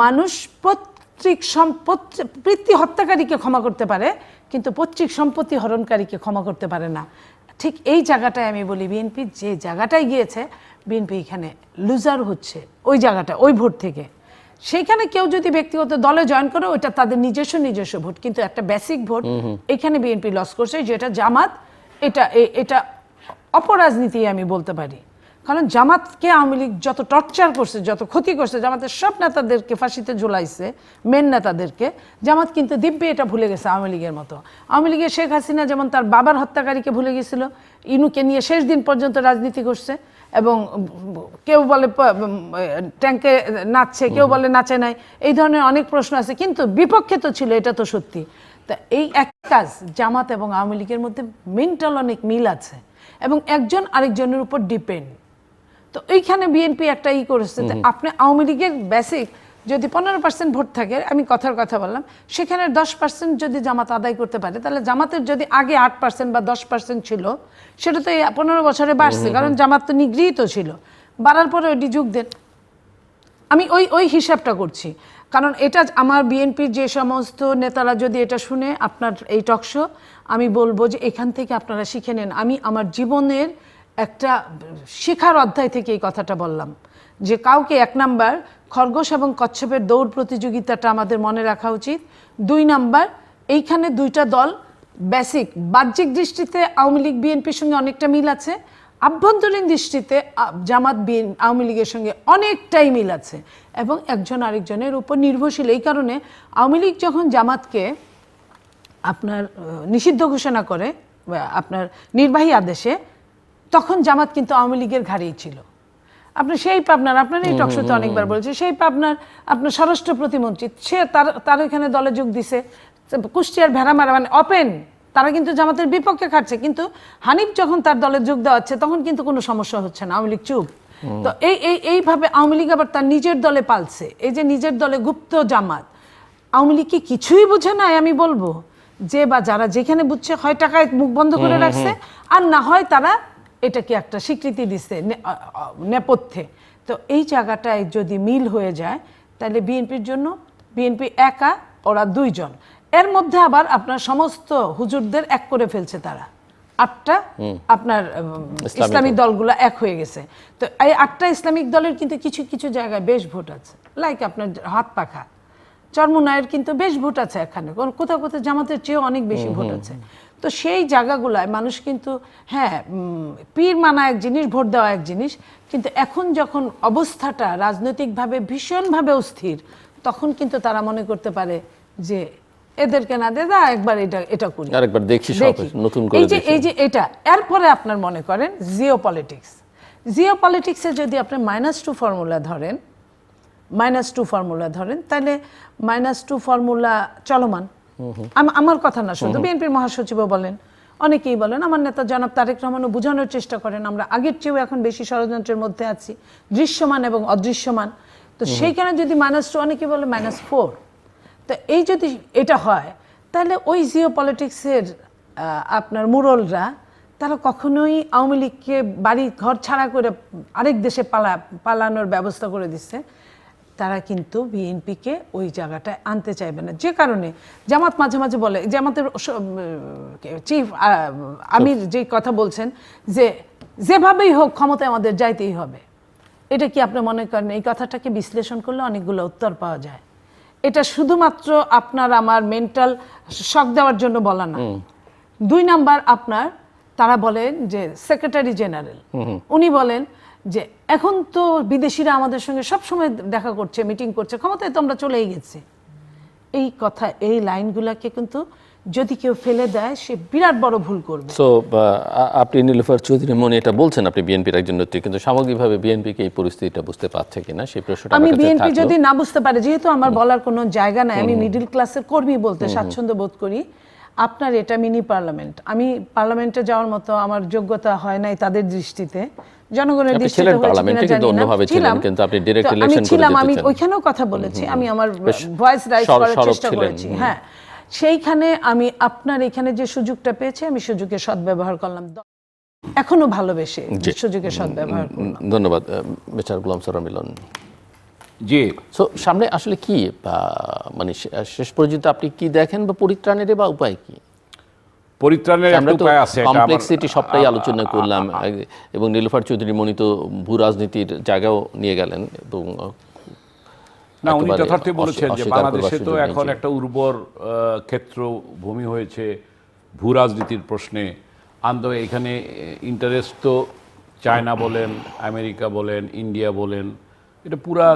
মানুষ পৈতৃক হত্যাকারীকে ক্ষমা করতে পারে, কিন্তু পৈতৃক সম্পত্তি হরণকারীকে ক্ষমা করতে পারে না। ঠিক এই জায়গাটায় আমি বলি বিএনপি যে জায়গাটায় গিয়েছে বিএনপি এখানে লুজার হচ্ছে ওই জায়গাটা, ওই ভোট থেকে। সেইখানে কেউ যদি ব্যক্তিগত দলে জয়েন করে ওটা তাদের নিজস্ব ভোট, কিন্তু একটা বেসিক ভোট এখানে বিএনপি লস করছে, যেটা জামাত এটা অপরাজনীতি আমি বলতে পারি। কারণ জামাতকে আওয়ামী লীগ যত টর্চার করছে, যত ক্ষতি করছে, জামাতের সব নেতাদেরকে ফাঁসিতে ঝুলাইছে, মেন নেতাদেরকে, জামাত কিন্তু দিব্যি এটা ভুলে গেছে আওয়ামী লীগের মতো। আওয়ামী লীগের শেখ হাসিনা যেমন তার বাবার হত্যাকারীকে ভুলে গেছিল, ইনুকে নিয়ে শেষ দিন পর্যন্ত রাজনীতি করছে, এবং কেউ বলে ট্যাঙ্কে নাচছে, কেউ বলে নাচে নাই, এই ধরনের অনেক প্রশ্ন আছে, কিন্তু বিপক্ষে তো ছিল, এটা তো সত্যি। তা এই এক কাজ জামাত এবং আওয়ামী লীগের মধ্যে মেন্টাল অনেক মিল আছে, এবং একজন আরেকজনের উপর ডিপেন্ড। তো এইখানে বিএনপি একটা করেছে, আপনি আওয়ামী লীগের বেসিক যদি 15% ভোট থাকে, আমি কথার কথা বললাম, সেখানে 10% যদি জামাত আদায় করতে পারে, তাহলে জামাতের যদি আগে 8% বা 10% ছিল, সেটা তো এই 15 বছরে বাড়ছে, কারণ জামাত তো নিগৃহীত ছিল, বাড়ার পরে ওইটি যোগ দেন। আমি ওই হিসাবটা করছি, কারণ এটা আমার বিএনপির যে সমস্ত নেতারা যদি এটা শুনে আপনার এই টকশো, আমি বলবো যে এখান থেকে আপনারা শিখে নেন। আমি আমার জীবনের একটা শেখার অধ্যায় থেকে এই কথাটা বললাম, যে কাউকে 1 নাম্বার খরগোশ এবং কচ্ছপের দৌড় প্রতিযোগিতাটা আমাদের মনে রাখা উচিত। 2 নাম্বার, এইখানে দুইটা দল বেসিক বাহ্যিক দৃষ্টিতে আওয়ামী লীগ বিএনপির সঙ্গে অনেকটা মিল আছে, আভ্যন্তরীণ দৃষ্টিতে জামাত আওয়ামী লীগের সঙ্গে অনেকটাই মিল আছে, এবং একজন আরেকজনের উপর নির্ভরশীল। এই কারণে আওয়ামী লীগ যখন জামাতকে আপনার নিষিদ্ধ ঘোষণা করে আপনার নির্বাহী আদেশে, তখন জামাত কিন্তু আওয়ামী লীগের ঘাড়েই ছিল। আপনি সেই পাবনার, আপনার এই টকশোতে অনেকবার বলেছে, সেই পাবনার আপনার স্বরাষ্ট্র প্রতিমন্ত্রী, সে তার এখানে দলে যোগ দিছে। কুষ্টিয়ার ভেড়ামারা মানে অপেন, তারা কিন্তু জামাতের বিপক্ষে খাটছে, কিন্তু হানিফ যখন তার দলে যোগ দেওয়াচ্ছে তখন কিন্তু কোনো সমস্যা হচ্ছে না, আওয়ামী লীগ চুপ। তো এইভাবে আওয়ামী লীগ আবার তার নিজের দলে পালছে। এই যে নিজের দলে গুপ্ত জামাত, আওয়ামী লীগ কি কিছুই বুঝে নাই আমি বলবো, যে বা যারা যেখানে বুঝছে হয় টাকায় মুখ বন্ধ করে রাখছে, আর না হয় তারা এটাকে একটা স্বীকৃতি দিচ্ছে নেপথ্যে। তো এই জায়গাটায় যদি মিল হয়ে যায়, তাহলে বিএনপির জন্য, বিএনপি একা, ওরা 2 জন, এর মধ্যে আবার আপনার সমস্ত হুজুরদের এক করে ফেলছে তারা, 8টা আপনার ইসলামিক দলগুলো এক হয়ে গেছে। তো এই 8টা ইসলামিক দলের কিন্তু কিছু কিছু জায়গায় বেশ ভোট আছে, লাইক আপনার হাত পাখা চরমুনায়ের কিন্তু বেশ ভোট আছে এখানে, কোথাও কোথাও জামাতের চেয়েও অনেক বেশি ভোট আছে। তো সেই জায়গাগুলায় মানুষ কিন্তু, হ্যাঁ, পীর মানা এক জিনিস, ভোট দেওয়া এক জিনিস, কিন্তু এখন যখন অবস্থাটা রাজনৈতিকভাবে ভীষণভাবে অস্থির, তখন কিন্তু তারা মনে করতে পারে যে এদেরকে না দে, একবার এটা করি, আরেকবার দেখি নতুন করে। এই যে এটা, এরপরে আপনার মনে করেন জিওপলিটিক্সে যদি আপনি -2 ফর্মুলা ধরেন, তাহলে -2 ফর্মুলা চলমান। আমার কথা না, শুধু বিএনপির মহাসচিবও বলেন, অনেকেই বলেন, আমার নেতা জনাব তারেক রহমানও বোঝানোর চেষ্টা করেন, আমরা আগের চেয়েও এখন বেশি ষড়যন্ত্রের মধ্যে আছি, দৃশ্যমান এবং অদৃশ্যমান। তো সেইখানে যদি -2, অনেকে বলে -4, তো এই যদি এটা হয়, তাহলে ওই জিওপলিটিক্সের আপনার মুরলরা তারা কখনোই আওয়ামী লীগকে বাড়ি ঘর ছাড়া করে আরেক দেশে পালানোর ব্যবস্থা করে দিচ্ছে, তারা কিন্তু বিএনপিকে ওই জায়গাটায় আনতে চাইবে না। যে কারণে জামাত মাঝে মাঝে বলে, জামাতের চিফ আমির যে কথা বলছেন, যে যেভাবেই হোক ক্ষমতায় আমাদের যাইতেই হবে, এটা কি আপনি মনে করেন এই কথাটাকে বিশ্লেষণ করলে অনেকগুলো উত্তর পাওয়া যায়? এটা শুধুমাত্র আপনার আমার মেন্টাল শক দেওয়ার জন্য বলা না। 2 নাম্বার, আপনার তারা বলেন যে সেক্রেটারি জেনারেল, উনি বলেন যে এখন তো বিদেশিরা আমাদের সঙ্গে সব সময় দেখা করছে, মিটিং করছে, ক্ষমতায় তো আমরা চলেই গেছি। এই কথা, এই লাইনগুলোকে কিন্তু যদি কেউ ফেলে দেয়, সে বিরাট বড় ভুল করবে। সো আপনি নীলুফার চৌধুরী মনি এটা বলছেন, আপনি বিএনপির একজন নেত্রী, কিন্তু সামগ্রিকভাবে বিএনপিকে এই পরিস্থিতিটা বুঝতে পারছে কিনা সেই প্রশ্নটা আমি বিএনপি যদি না বুঝতে পারে, যেহেতু আমার বলার কোনো জায়গা নাই, আমি মিডল ক্লাসের কর্মী বলতে স্বাচ্ছন্দ্য বোধ করি। আপনার এটা মিনি পার্লামেন্ট, আমি পার্লামেন্টে যাওয়ার মতো আমার যোগ্যতা হয় নাই তাদের দৃষ্টিতে, জনগণের দৃষ্টিতে আমি ওইখানেও কথা বলেছি, আমি আমার ভয়েস রাইজ করার চেষ্টা করেছি। হ্যাঁ, সেইখানে আমি আপনার এখানে যে সুযোগটা পেয়েছি, আমি সুযোগের সদ্ব্যবহার করলাম, এখনো ভালোবেসে সুযোগের সদ্ব্যবহার করলাম। ধন্যবাদ বেচার গোলাম সরোয়ার মিলন। জি, সো সামনে আসলে কি, মানে শেষ পর্যন্ত আপনি কি দেখেন, বা পরিত্রাণের বা উপায় কি? পরিত্রাণের আমরা একটা তো উপায় আছে, এটা আমার- কমপ্লেক্সিটি সবটাই আলোচনা করলাম এবং নীলুফার চৌধুরী মনি তো ভূ রাজনীতির জায়গাও নিয়ে গেলেন এবং না, উনি একেবারে যথার্থই বলেছেন যে অস্বীকার বাংলাদেশে করবার তো সুযোগ নেই, এখন জি। একটা উর্বর ক্ষেত্র ভূমি হয়েছে ভূ রাজনীতির প্রশ্নে আন্দোলন। এখানে ইন্টারেস্ট তো চায়না বলেন, আমেরিকা বলেন, ইন্ডিয়া বলেন, এটা পুরা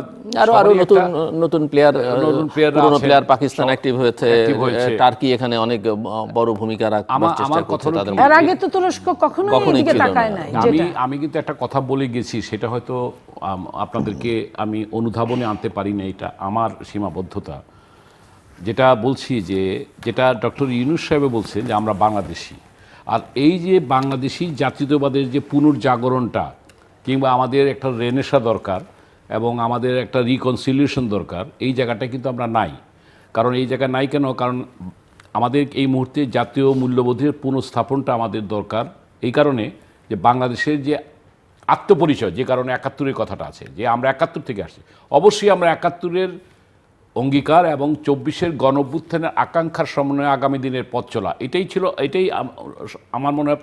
আরো সবারই নতুন একটা- নতুন প্লেয়ার নতুন player পুরনো আছেন, প্লেয়ার পাকিস্তান সব অ্যাক্টিভ হয়েছে, active হয়েছে। টার্কি এখানে অনেক বড় ভূমিকা রাখবার চেষ্টা আমার করছে কথা হলো তাদের কি- এর আগে তো তুরস্ক কখনোই কখনোই এদিকে ছিল তাকায় না। নাই, আমি যেটা আমি কিন্তু একটা কথা বলে গেছি, সেটা হয়তো আপনাদেরকে আমি অনুধাবনে আনতে পারি না, এটা আমার সীমাবদ্ধতা। যেটা বলছি যে যেটা ডক্টর ইউনূস সাহেব বলছেন যে আমরা বাংলাদেশি, আর এই যে বাংলাদেশি জাতীয়তাবাদের যে পুনর্জাগরণটা কিংবা আমাদের একটা রেনেসা দরকার এবং আমাদের একটা রিকনসিলিউশন দরকার, এই জায়গাটা কিন্তু আমরা নাই। কারণ এই জায়গা নাই কেন? কারণ আমাদের এই মুহূর্তে জাতীয় মূল্যবোধের পুনঃস্থাপনটা আমাদের দরকার এই কারণে যে বাংলাদেশের যে আত্মপরিচয়, যে কারণে ৭১-এর কথাটা আছে যে আমরা ৭১ থেকে আসছি, অবশ্যই আমরা ৭১-এর অঙ্গীকার এবং ২৪-এর গণঅভ্যুত্থানের আকাঙ্ক্ষার সমন্বয়ে আগামী দিনের পথ চলা, এটাই ছিল, এটাই আমার মনে হয়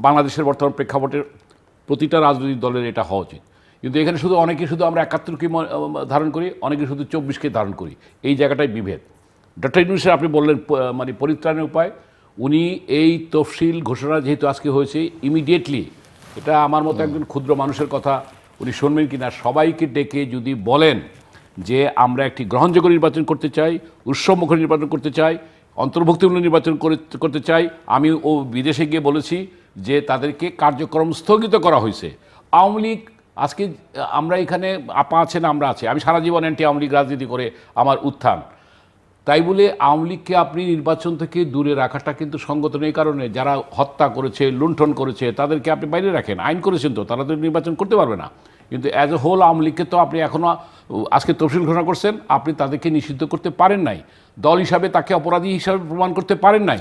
বাংলাদেশের বর্তমান প্রেক্ষাপটের প্রতিটা রাজনৈতিক দলের এটা হওয়া উচিত। কিন্তু এখানে শুধু অনেকে শুধু আমরা ৭১কে ধারণ করি, অনেকে শুধু ২৪কে ধারণ করি, এই জায়গাটাই বিভেদ। ডক্টর ইউনূস সাহেব আপনি বললেন মানে পরিত্রাণের উপায়, উনি এই তফসিল ঘোষণা যেহেতু আজকে হয়েছে ইমিডিয়েটলি, এটা আমার মতো একজন ক্ষুদ্র মানুষের কথা উনি শুনবেন কিনা, সবাইকে ডেকে যদি বলেন যে আমরা একটি গ্রহণযোগ্য নির্বাচন করতে চাই, উৎসবমুখর নির্বাচন করতে চাই, অন্তর্ভুক্তিমূলক নির্বাচন করতে চাই। আমি ও বিদেশে গিয়ে বলেছি যে তাদেরকে কার্যক্রম স্থগিত করা হয়েছে। আওয়ামী লীগ আজকে আমরা এখানে আপা আছেন, আমরা আছি, আমি সারা জীবন অ্যান্টি আওয়ামী লীগ রাজনীতি করে আমার উত্থান, তাই বলে আওয়ামী লীগকে আপনি নির্বাচন থেকে দূরে রাখাটা কিন্তু সঙ্গত নেই। কারণে যারা হত্যা করেছে, লুণ্ঠন করেছে, তাদেরকে আপনি বাইরে রাখেন, আইন করেছেন তো, তারা তো নির্বাচন করতে পারবে না। কিন্তু অ্যাজ এ হোল আওয়ামী লীগকে তো আপনি এখনও আজকে তফসিল ঘোষণা করছেন, আপনি তাদেরকে নিষিদ্ধ করতে পারেন নাই, দল হিসাবে তাকে অপরাধী হিসাবে প্রমাণ করতে পারেন নাই।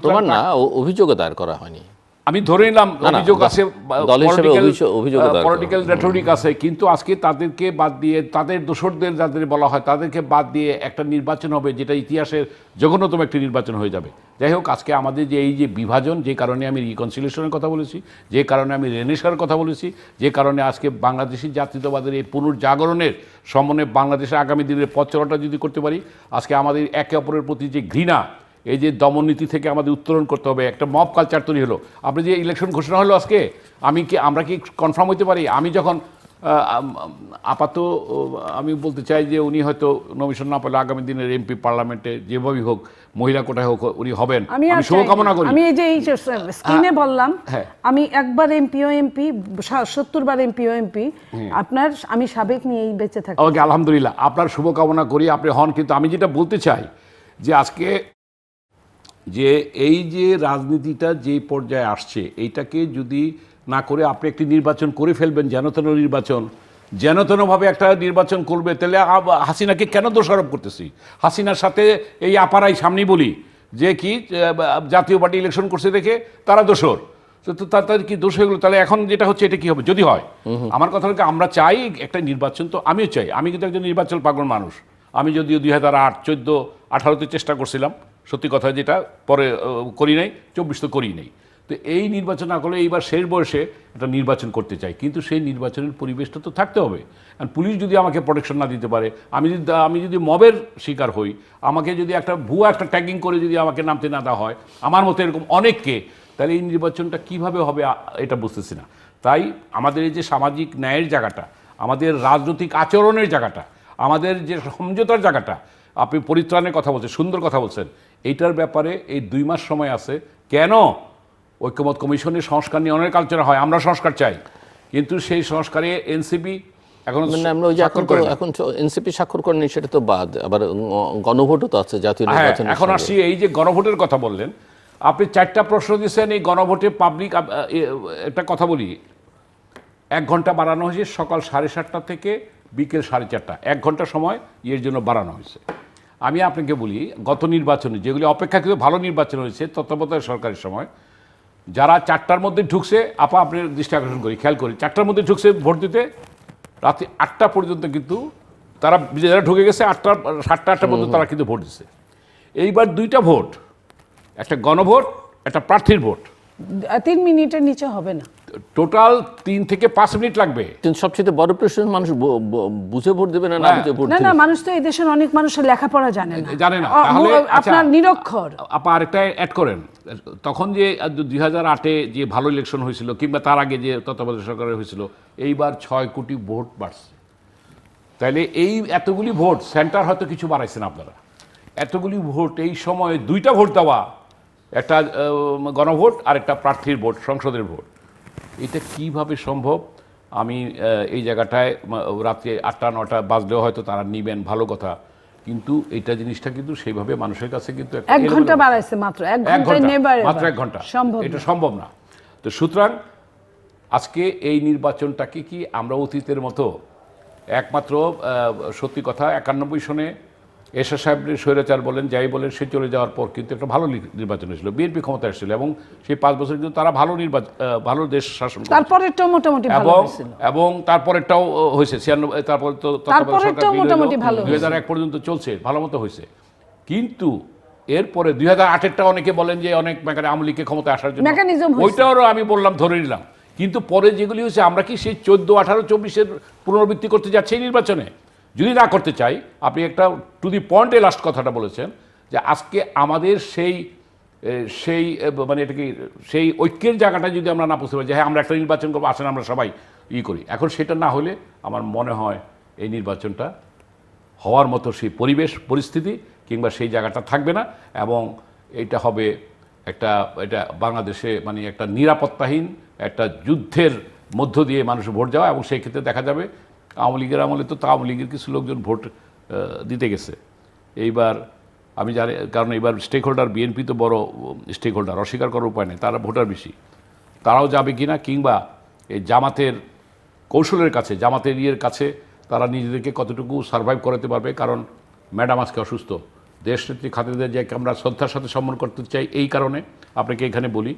প্রমাণ না, অভিযোগও দায়ের করা হয়নি। আমি ধরে নিলাম না, অভিযোগ আছে, দল হিসেবে অভিযোগ দায়ের করা পলিটিক্যাল রেটরিক আছে, কিন্তু আজকে তাদেরকে বাদ দিয়ে, তাদের দোসরদের যাদের বলা হয় তাদেরকে বাদ দিয়ে একটা নির্বাচন হবে যেটা ইতিহাসের জঘন্যতম একটি নির্বাচন হয়ে যাবে। যাই হোক, আজকে আমাদের যে এই যে বিভাজন, যে কারণে আমি রিকনসিলিয়েশনের কথা বলেছি, যে কারণে আমি রেনেসার কথা বলেছি, যে কারণে আজকে বাংলাদেশি জাতীয়তাবাদের এই পুনর্জাগরণের সমন্বয়ে বাংলাদেশের আগামী দিনের পথ চলাটা যদি করতে পারি, আজকে আমাদের একে অপরের প্রতি যে ঘৃণা, এই যে দমননীতি থেকে আমাদের উত্তরণ করতে হবে, একটা মব কালচার তৈরি হলো। আপনি যে ইলেকশন ঘোষণা হলো আজকে, আমরা কি কনফার্ম হতে পারি? আমি যখন আপাতত আমি বলতে চাই যে উনি হয়তো নমিনেশন না পেলে আগামী দিনের এমপি পার্লামেন্টে যেভাবেই হোক, মহিলা কোটায় হোক, উনি হবেন, আমি শুভকামনা করি। আমি এই যে এই স্ক্রিনে বললাম, হ্যাঁ। আমি একবার এমপিও এমপি, ৭০ বার এমপিও এমপি, আপনার আমি সাবেক নিয়েই বেঁচে থাকি। ওকে, আলহামদুলিল্লাহ, আপনার শুভকামনা করি, আপনি হন। কিন্তু আমি যেটা বলতে চাই যে আজকে যে এই যে রাজনীতিটা যে পর্যায়ে আসছে, এইটাকে যদি না করে আপনি একটি নির্বাচন করে ফেলবেন, যেনতেন নির্বাচন, যেনতেনভাবে একটা নির্বাচন করবে, তাহলে হাসিনাকে কেন দোষারোপ করতেছি? হাসিনার সাথে এই আপারাই সামনেই বলি যে কি জাতীয় পার্টি ইলেকশন করছে দেখে তারা দোষর, তো তাদের কি দোষ হয়ে গেলো? তাহলে এখন যেটা হচ্ছে এটা কি হবে যদি হয়? আমার কথা হলো আমরা চাই একটা নির্বাচন, তো আমিও চাই, আমি কিন্তু একজন নির্বাচন পাগল মানুষ। আমি যদিও 2008, 14, 18-তে চেষ্টা করছিলাম, সত্যি কথা যেটা পরে করি নাই, 24 তো করি নাই। তো এই নির্বাচন না করলে এইবার শেষ বয়সে একটা নির্বাচন করতে চাই, কিন্তু সেই নির্বাচনের পরিবেশটা তো থাকতে হবে। আর পুলিশ যদি আমাকে প্রোটেকশন না দিতে পারে, আমি যদি মবের শিকার হই, আমাকে যদি একটা ভুয়া একটা ট্যাগিং করে যদি আমাকে নামতে না দেওয়া হয়, আমার মতো এরকম অনেককে, তাহলে এই নির্বাচনটা কিভাবে হবে এটা বুঝতেছি না। তাই আমাদের এই যে সামাজিক ন্যায়ের জায়গাটা, আমাদের রাজনৈতিক আচরণের জায়গাটা, আমাদের যে সমঝোতার জায়গাটা, আপনি পরিত্রাণের কথা বলছেন, সুন্দর কথা বলছেন, এইটার ব্যাপারে এই 2 মাস সময় আছে। কেন? ঐক্যমত কমিশনের সংস্কার নিয়ে অনেক আলোচনা হয়, আমরা সংস্কার চাই, কিন্তু সেই সংস্কারে এনসিপি এখন আমরা ওই যে এখন এনসিপি স্বাক্ষর করেনি, সেটা তো বাদ, আবার গণভোটও তো আছে জাতীয় নির্বাচন। এখন আসছি এই যে গণভোটের কথা বললেন, আপনি 4টা প্রশ্ন দিয়েছেন। এই গণভোটে পাবলিক, একটা কথা বলি, 1 ঘন্টা বাড়ানো হয়েছে, সকাল 7:30 থেকে বিকেল 4:30, 1 ঘন্টা সময় এর জন্য বাড়ানো হয়েছে। আমি আপনাকে বলি, গত নির্বাচনে যেগুলি অপেক্ষাকৃত ভালো নির্বাচন হয়েছে তত্ত্বাবধায়ক সরকারের সময়, যারা 4টার মধ্যে ঢুকছে, আপনি দৃষ্টি আকর্ষণ করি, খেয়াল করি, 4টার মধ্যে ঢুকছে ভোট দিতে, রাতে 8টা পর্যন্ত কিন্তু তারা, যারা ঢুকে গেছে 8টা, 7টা 8টা পর্যন্ত তারা কিন্তু ভোট দিচ্ছে। এইবার 2টা ভোট, একটা গণভোট একটা প্রার্থীর ভোট 3 মিনিটের নিচে হবে না। টোটাল 3 থেকে 5 মিনিট লাগবে। কিন্তু সবচেয়ে বড় প্রশ্ন, মানুষ বুঝে ভোট দেবে না বুঝে ভোট না দেবে? না, মানুষ তো এই দেশের অনেক মানুষের লেখাপড়া জানে না। জানে না। তাহলে আপনার নিরক্ষর। আপা আরেকটা অ্যাড করেন, তখন যে 2008-এ যে ভালো ইলেকশন হয়েছিল কিংবা তার আগে যে তত্ত্বাবধায়ক সরকারের হয়েছিল, এইবার 6 কোটি ভোট বাড়ছে। তাইলে এই এতগুলি ভোট, সেন্টার হয়তো কিছু বাড়াইছেন আপনারা, এতগুলি ভোট এই সময়ে 2টা ভোট দেওয়া, একটা গণভোট আর একটা প্রার্থীর ভোট, সংসদের ভোট, এটা কিভাবে সম্ভব? আমি এই জায়গাটায় রাত্রে 8টা-9টা বাজলেও হয়তো তারা নিবেন, ভালো কথা, কিন্তু এটা জিনিসটা কিন্তু সেইভাবে মানুষের কাছে কিন্তু 1 ঘন্টা বাড়াইছে মাত্র, 1 ঘন্টায় নেবার, মাত্র 1 ঘন্টা, সম্ভব এটা সম্ভব না। তো সুতরাং আজকে এই নির্বাচনটাকে কি আমরা অতীতের মতো একমাত্র সত্যি কথা 91 সনে এরশাদ সাহেবের স্বৈরাচার বলেন যাই বলেন, সে চলে যাওয়ার পর কিন্তু একটা ভালো নির্বাচন হয়েছিল, বিএনপি ক্ষমতা এসেছিল এবং সেই 5 বছর কিন্তু তারা ভালো দেশ শাসন করেছে। তারপরেরটাও মোটামুটি ভালো হয়েছিল এবং তারপরেরটাও হয়েছে 96, তারপরে তো তারপরেরটাও মোটামুটি ভালো, 2001 পর্যন্ত চলছে, ভালো মতো হয়েছে। কিন্তু এরপরে 2008-এরটা অনেকে বলেন যে অনেক আওয়ামী লীগকে ক্ষমতা আসার জন্য মেকানিজম, ওইটাও আমি বললাম ধরে নিলাম, কিন্তু পরে যেগুলি হয়েছে আমরা কি সেই 14, 18, 24-এর পুনরাবৃত্তি করতে যাচ্ছি এই নির্বাচনে? যদি না করতে চাই, আপনি একটা টু দি পয়েন্টে লাস্ট কথাটা বলেছেন যে আজকে আমাদের সেই মানে এটা কি সেই ঐক্যের জায়গাটা যদি আমরা না বুঝতে পারি যে হ্যাঁ আমরা একটা নির্বাচন করবো, আসেন আমরা সবাই করি, এখন সেটা না হলে আমার মনে হয় এই নির্বাচনটা হওয়ার মতো সেই পরিবেশ পরিস্থিতি কিংবা সেই জায়গাটা থাকবে না, এবং এটা হবে এটা বাংলাদেশে মানে একটা নিরাপত্তাহীন একটা যুদ্ধের মধ্য দিয়ে মানুষ ভোট যাওয়া, এবং সেই ক্ষেত্রে দেখা যাবে আওয়ামী লীগের আমলে তো আওয়ামী লীগের কিছু লোকজন ভোট দিতে গেছে। এইবার আমি জানি, কারণ এবার স্টেক হোল্ডার বিএনপি তো বড় স্টেক হোল্ডার, অস্বীকার করার উপায় নেই, তারা ভোটার বেশি, তারাও যাবে কিনা, কিংবা এই জামাতের কৌশলের কাছে, জামাতের কাছে তারা নিজেদেরকে কতটুকু সার্ভাইভ করাতে পারবে। কারণ ম্যাডাম আজকে অসুস্থ, দেশনেত্রী খালেদা জিয়াকে আমরা শ্রদ্ধার সাথে সম্মান করতে চাই। এই কারণে আপনাকে এখানে বলি,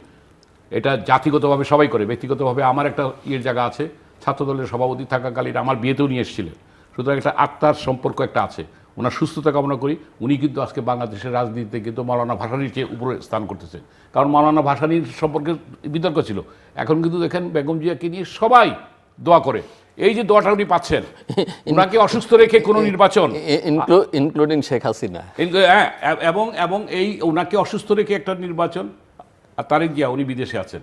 এটা জাতিগতভাবে সবাই করে, ব্যক্তিগতভাবে আমার একটা জায়গা আছে, ছাত্রদলের সভাপতি থাকাকালীন আমার বিয়েতেও নিয়ে এসেছিলেন, সুতরাং একটা আত্মার সম্পর্ক একটা আছে, ওনার সুস্থতা কামনা করি। উনি কিন্তু আজকে বাংলাদেশের রাজনীতিতে কিন্তু মাওলানা ভাসানীর চেয়ে উপরে স্থান করতেছেন, কারণ মাওলানা ভাসানীর সম্পর্কে বিতর্ক ছিল, এখন কিন্তু দেখেন বেগম জিয়াকে নিয়ে সবাই দোয়া করে। এই যে দোয়াটা উনি পাচ্ছেন, ওনাকে অসুস্থ রেখে কোনো নির্বাচন, ইনক্লুডিং শেখ হাসিনা, এবং এই ওনাকে অসুস্থ রেখে একটা নির্বাচন, আর তারেক জিয়া উনি বিদেশে আছেন,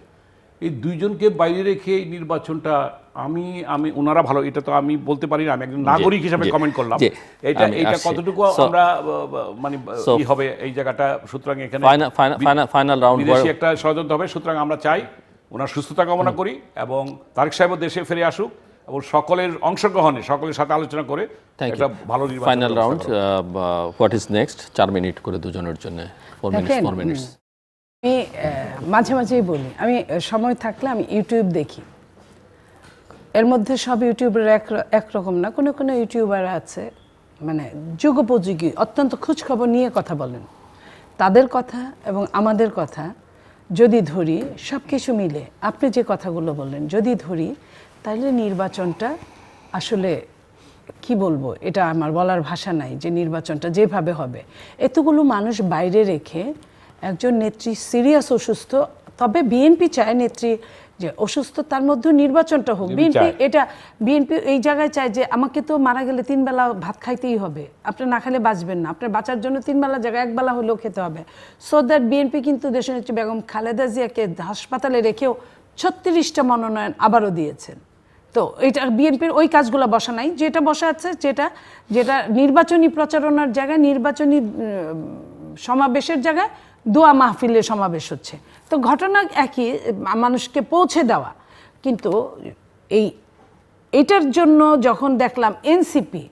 এই দুইজনকে বাইরে রেখে এই নির্বাচনটা আমি ওনারা ভালো, এটা তো আমি বলতে পারি না, আমি একজন নাগরিক হিসাবে কমেন্ট করলাম, এটা কতটুকু আমরা মানে কি হবে এই জায়গাটা। সুতরাং এখানে ফাইনাল রাউন্ড বিদেশি একটা ষড়যন্ত্র হবে, সুতরাং আমরা চাই ওনার সুস্থতা কামনা করি এবং তারেক সাহেবও দেশে ফিরে আসুক এবং সকলের অংশগ্রহণে, সকলের সাথে আলোচনা করে একটা ভালো নির্বাচন। Final round, what is next, 4 minute করে দুজনের জন্য, 4 মিনিটস। আমি মাঝে মাঝেই বলি, আমি সময় থাকলে আমি ইউটিউব দেখি, এর মধ্যে সব ইউটিউবার একরকম না, কোনো কোনো ইউটিউবার আছে মানে যুগোপযোগী, অত্যন্ত খোঁজখবর নিয়ে কথা বলেন, তাদের কথা এবং আমাদের কথা যদি ধরি, সব কিছু মিলে আপনি যে কথাগুলো বললেন যদি ধরি, তাহলে নির্বাচনটা আসলে কি বলবো, এটা আমার বলার ভাষা নাই যে নির্বাচনটা যেভাবে হবে, এতগুলো মানুষ বাইরে রেখে একজন নেত্রী সিরিয়াস অসুস্থ, তবে বিএনপি চায় নেত্রী যে অসুস্থ, তার মধ্যে নির্বাচনটা হোক, বিএনপি এই জায়গায় চায় যে আমাকে তো মারা গেলে 3 বেলা ভাত খাইতেই হবে, আপনি না খেলে বাঁচবেন না, আপনার বাঁচার জন্য 3 বেলা জায়গায় 1 বেলা হলেও খেতে হবে। সো দ্যাট বিএনপি কিন্তু দেশনেত্রী বেগম খালেদা জিয়াকে হাসপাতালে রেখেও 36টা মনোনয়ন আবারও দিয়েছেন। তো এটা বিএনপির ওই কাজগুলো বসা নাই, যেটা বসা আছে যেটা নির্বাচনী প্রচারণার জায়গায়, নির্বাচনী সমাবেশের জায়গায় দোয়া মাহফিলের সমাবেশ হচ্ছে। তো ঘটনা একই, মানুষকে পৌঁছে দেওয়া। কিন্তু এইটার জন্য যখন দেখলাম এনসিপি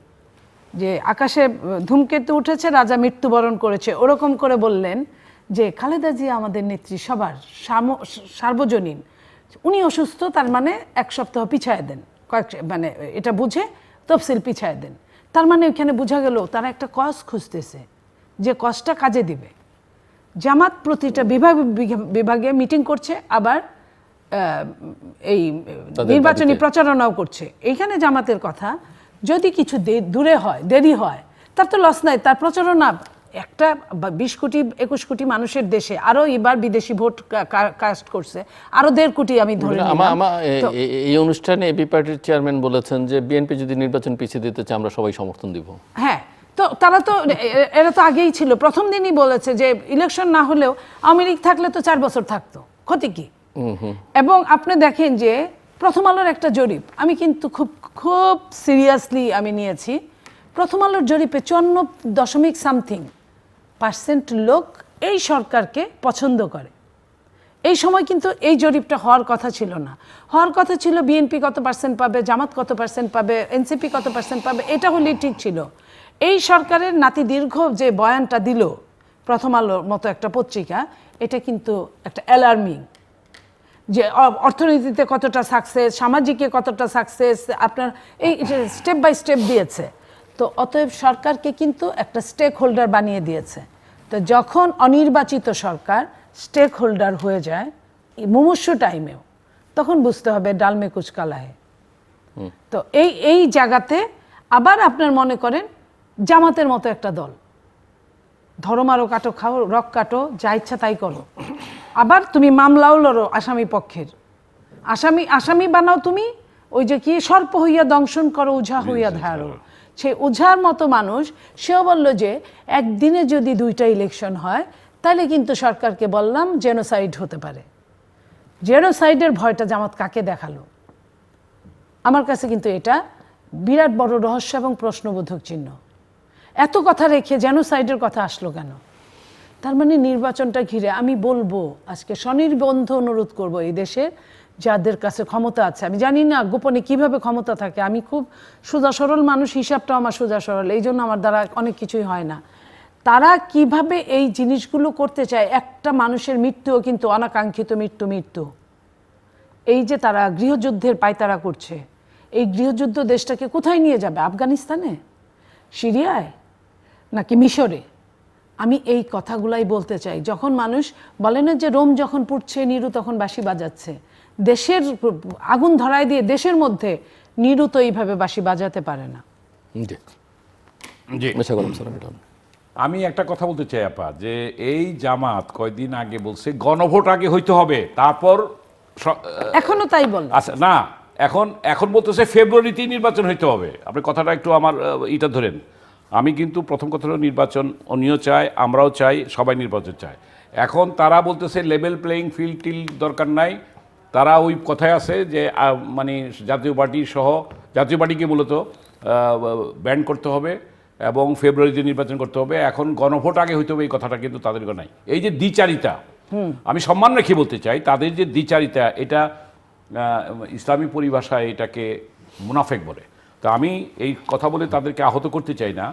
যে আকাশে ধূমকেতু উঠেছে, রাজা মৃত্যুবরণ করেছে, ওরকম করে বললেন যে খালেদা জিয়া আমাদের নেত্রী, সবার সার্বজনীন, উনি অসুস্থ, তার মানে 1 সপ্তাহ পিছায় দেন, মানে এটা বুঝে তফসিল পিছায় দেন। তার মানে ওইখানে বোঝা গেল তারা একটা কজ খুঁজতেছে, যে কজটা কাজে দিবে। জামাত প্রতিটা বিভাগে মিটিং করছে, আবার এই নির্বাচনী প্রচারণাও করছে। এইখানে জামাতের কথা, যদি কিছু দূরে হয়, দেরি হয়, তার তো লস নাই, তার প্রচারণা একটা 20 কোটি 21 কোটি মানুষের দেশে আরো এবার বিদেশি ভোট কাস্ট করছে আরো 1.5 কোটি আমি ধরে নিলাম। এই অনুষ্ঠানে এবি পার্টির চেয়ারম্যান বলেছেন যে বিএনপি যদি নির্বাচন পিছিয়ে দিতে চায় আমরা সবাই সমর্থন দিব। হ্যাঁ, তো তারা তো এরা তো আগেই ছিল, প্রথম দিনই বলেছে যে ইলেকশন না হলেও আওয়ামী লীগ থাকলে তো 4 বছর থাকতো, ক্ষতি কি? এবং আপনি দেখেন যে প্রথম আলোর একটা জরিপ আমি কিন্তু খুব খুব সিরিয়াসলি আমি নিয়েছি। প্রথম আলোর জরিপে 54.something% লোক এই সরকারকে পছন্দ করে। এই সময় কিন্তু এই জরিপটা হওয়ার কথা ছিল না, হওয়ার কথা ছিল বিএনপি কত পার্সেন্ট পাবে, জামাত কত পার্সেন্ট পাবে, এনসিপি কত পার্সেন্ট পাবে, এটা হলেই ঠিক ছিল। এই সরকারের নাতি দীর্ঘ যে বয়ানটা দিল প্রথম আলোর মতো একটা পত্রিকা, এটা কিন্তু একটা অ্যালার্মিং, যে অর্থনীতিতে কতটা সাকসেস, সামাজিকে কতটা সাকসেস, আপনার এই স্টেপ বাই স্টেপ দিয়েছে। তো অতএব সরকারকে কিন্তু একটা স্টেক হোল্ডার বানিয়ে দিয়েছে। তো যখন অনির্বাচিত সরকার স্টেক হোল্ডার হয়ে যায় মুমূর্ষু টাইমেও, তখন বুঝতে হবে ডাল মে কুচ কালা है। তো এই জায়গাতে আবার আপনার মনে করেন জামাতের মতো একটা দল, ধরো মারো কাটো খাও রক কাটো যা ইচ্ছা তাই করো, আবার তুমি মামলাও লড়ো আসামি পক্ষের, আসামি বানাও তুমি, ওই যে কি সর্প হইয়া দংশন করো উঝা হইয়া ধারো, সে উঝার মতো মানুষ সেও বলল যে একদিনে যদি 2টা ইলেকশন হয় তাহলে কিন্তু সরকারকে বললাম জেনোসাইড হতে পারে। জেনোসাইডের ভয়টা জামাত কাকে দেখালো? আমার কাছে কিন্তু এটা বিরাট বড় রহস্য এবং প্রশ্নবোধক চিহ্ন। এত কথা রেখে জেনোসাইডের কথা আসলো কেন? তার মানে নির্বাচনটা ঘিরে আমি বলবো আজকে স্বনির্বন্ধ অনুরোধ করব এই দেশের যাদের কাছে ক্ষমতা আছে, আমি জানি না গোপনে কিভাবে ক্ষমতা থাকে, আমি খুব সোজা সরল মানুষ, হিসাবটাও আমার সোজা সরল, এই জন্য আমার দ্বারা অনেক কিছুই হয় না। তারা কিভাবে এই জিনিসগুলো করতে চায়, একটা মানুষের মৃত্যুও কিন্তু অনাকাঙ্ক্ষিত মৃত্যু। এই যে তারা গৃহযুদ্ধের পায়তারা করছে, এই গৃহযুদ্ধ দেশটাকে কোথায় নিয়ে যাবে? আফগানিস্তানে, সিরিয়ায়, নাকি মিশরে? আমি এই কথাগুলাই বলতে চাই। যখন মানুষ বলে না যে রোম যখন পুড়ছে নিরু তখন বাঁশি বাজাচ্ছে, দেশের আগুন ধরায় দিয়ে দেশের মধ্যে নিরু তো এইভাবে বাঁশি বাজাতে পারে না। আমি একটা কথা বলতে চাই আপা, যে এই জামাত কয়দিন আগে বলছে গণভোট আগে হইতে হবে, তারপর এখনো তাই বল। আচ্ছা না, এখন বলতেছে ফেব্রুয়ারিতেই নির্বাচন হইতে হবে। আপনি কথাটা একটু আমার এটা ধরেন। আমি কিন্তু প্রথম কথা হলো নির্বাচন উনিও চাই, আমরাও চাই, সবাই নির্বাচন চায়। এখন তারা বলতেছে লেভেল প্লেয়িং ফিল্ড টিল দরকার নাই, তারা ওই কথায় আছে যে মানে জাতীয় পার্টি সহ জাতীয় পার্টিকে মূলত ব্যান করতে হবে এবং ফেব্রুয়ারিতে নির্বাচন করতে হবে, এখন গণভোট আগে হইতে হবে, এই কথাটা কিন্তু তাদের নাই। এই যে দ্বিচারিতা, আমি সম্মান রেখে বলতে চাই, তাদের যে দ্বিচারিতা, এটা ইসলামী পরিভাষায় এটাকে মুনাফেক বলে। তো আমি এই কথা বলে তাদেরকে আহত করতে চাই না।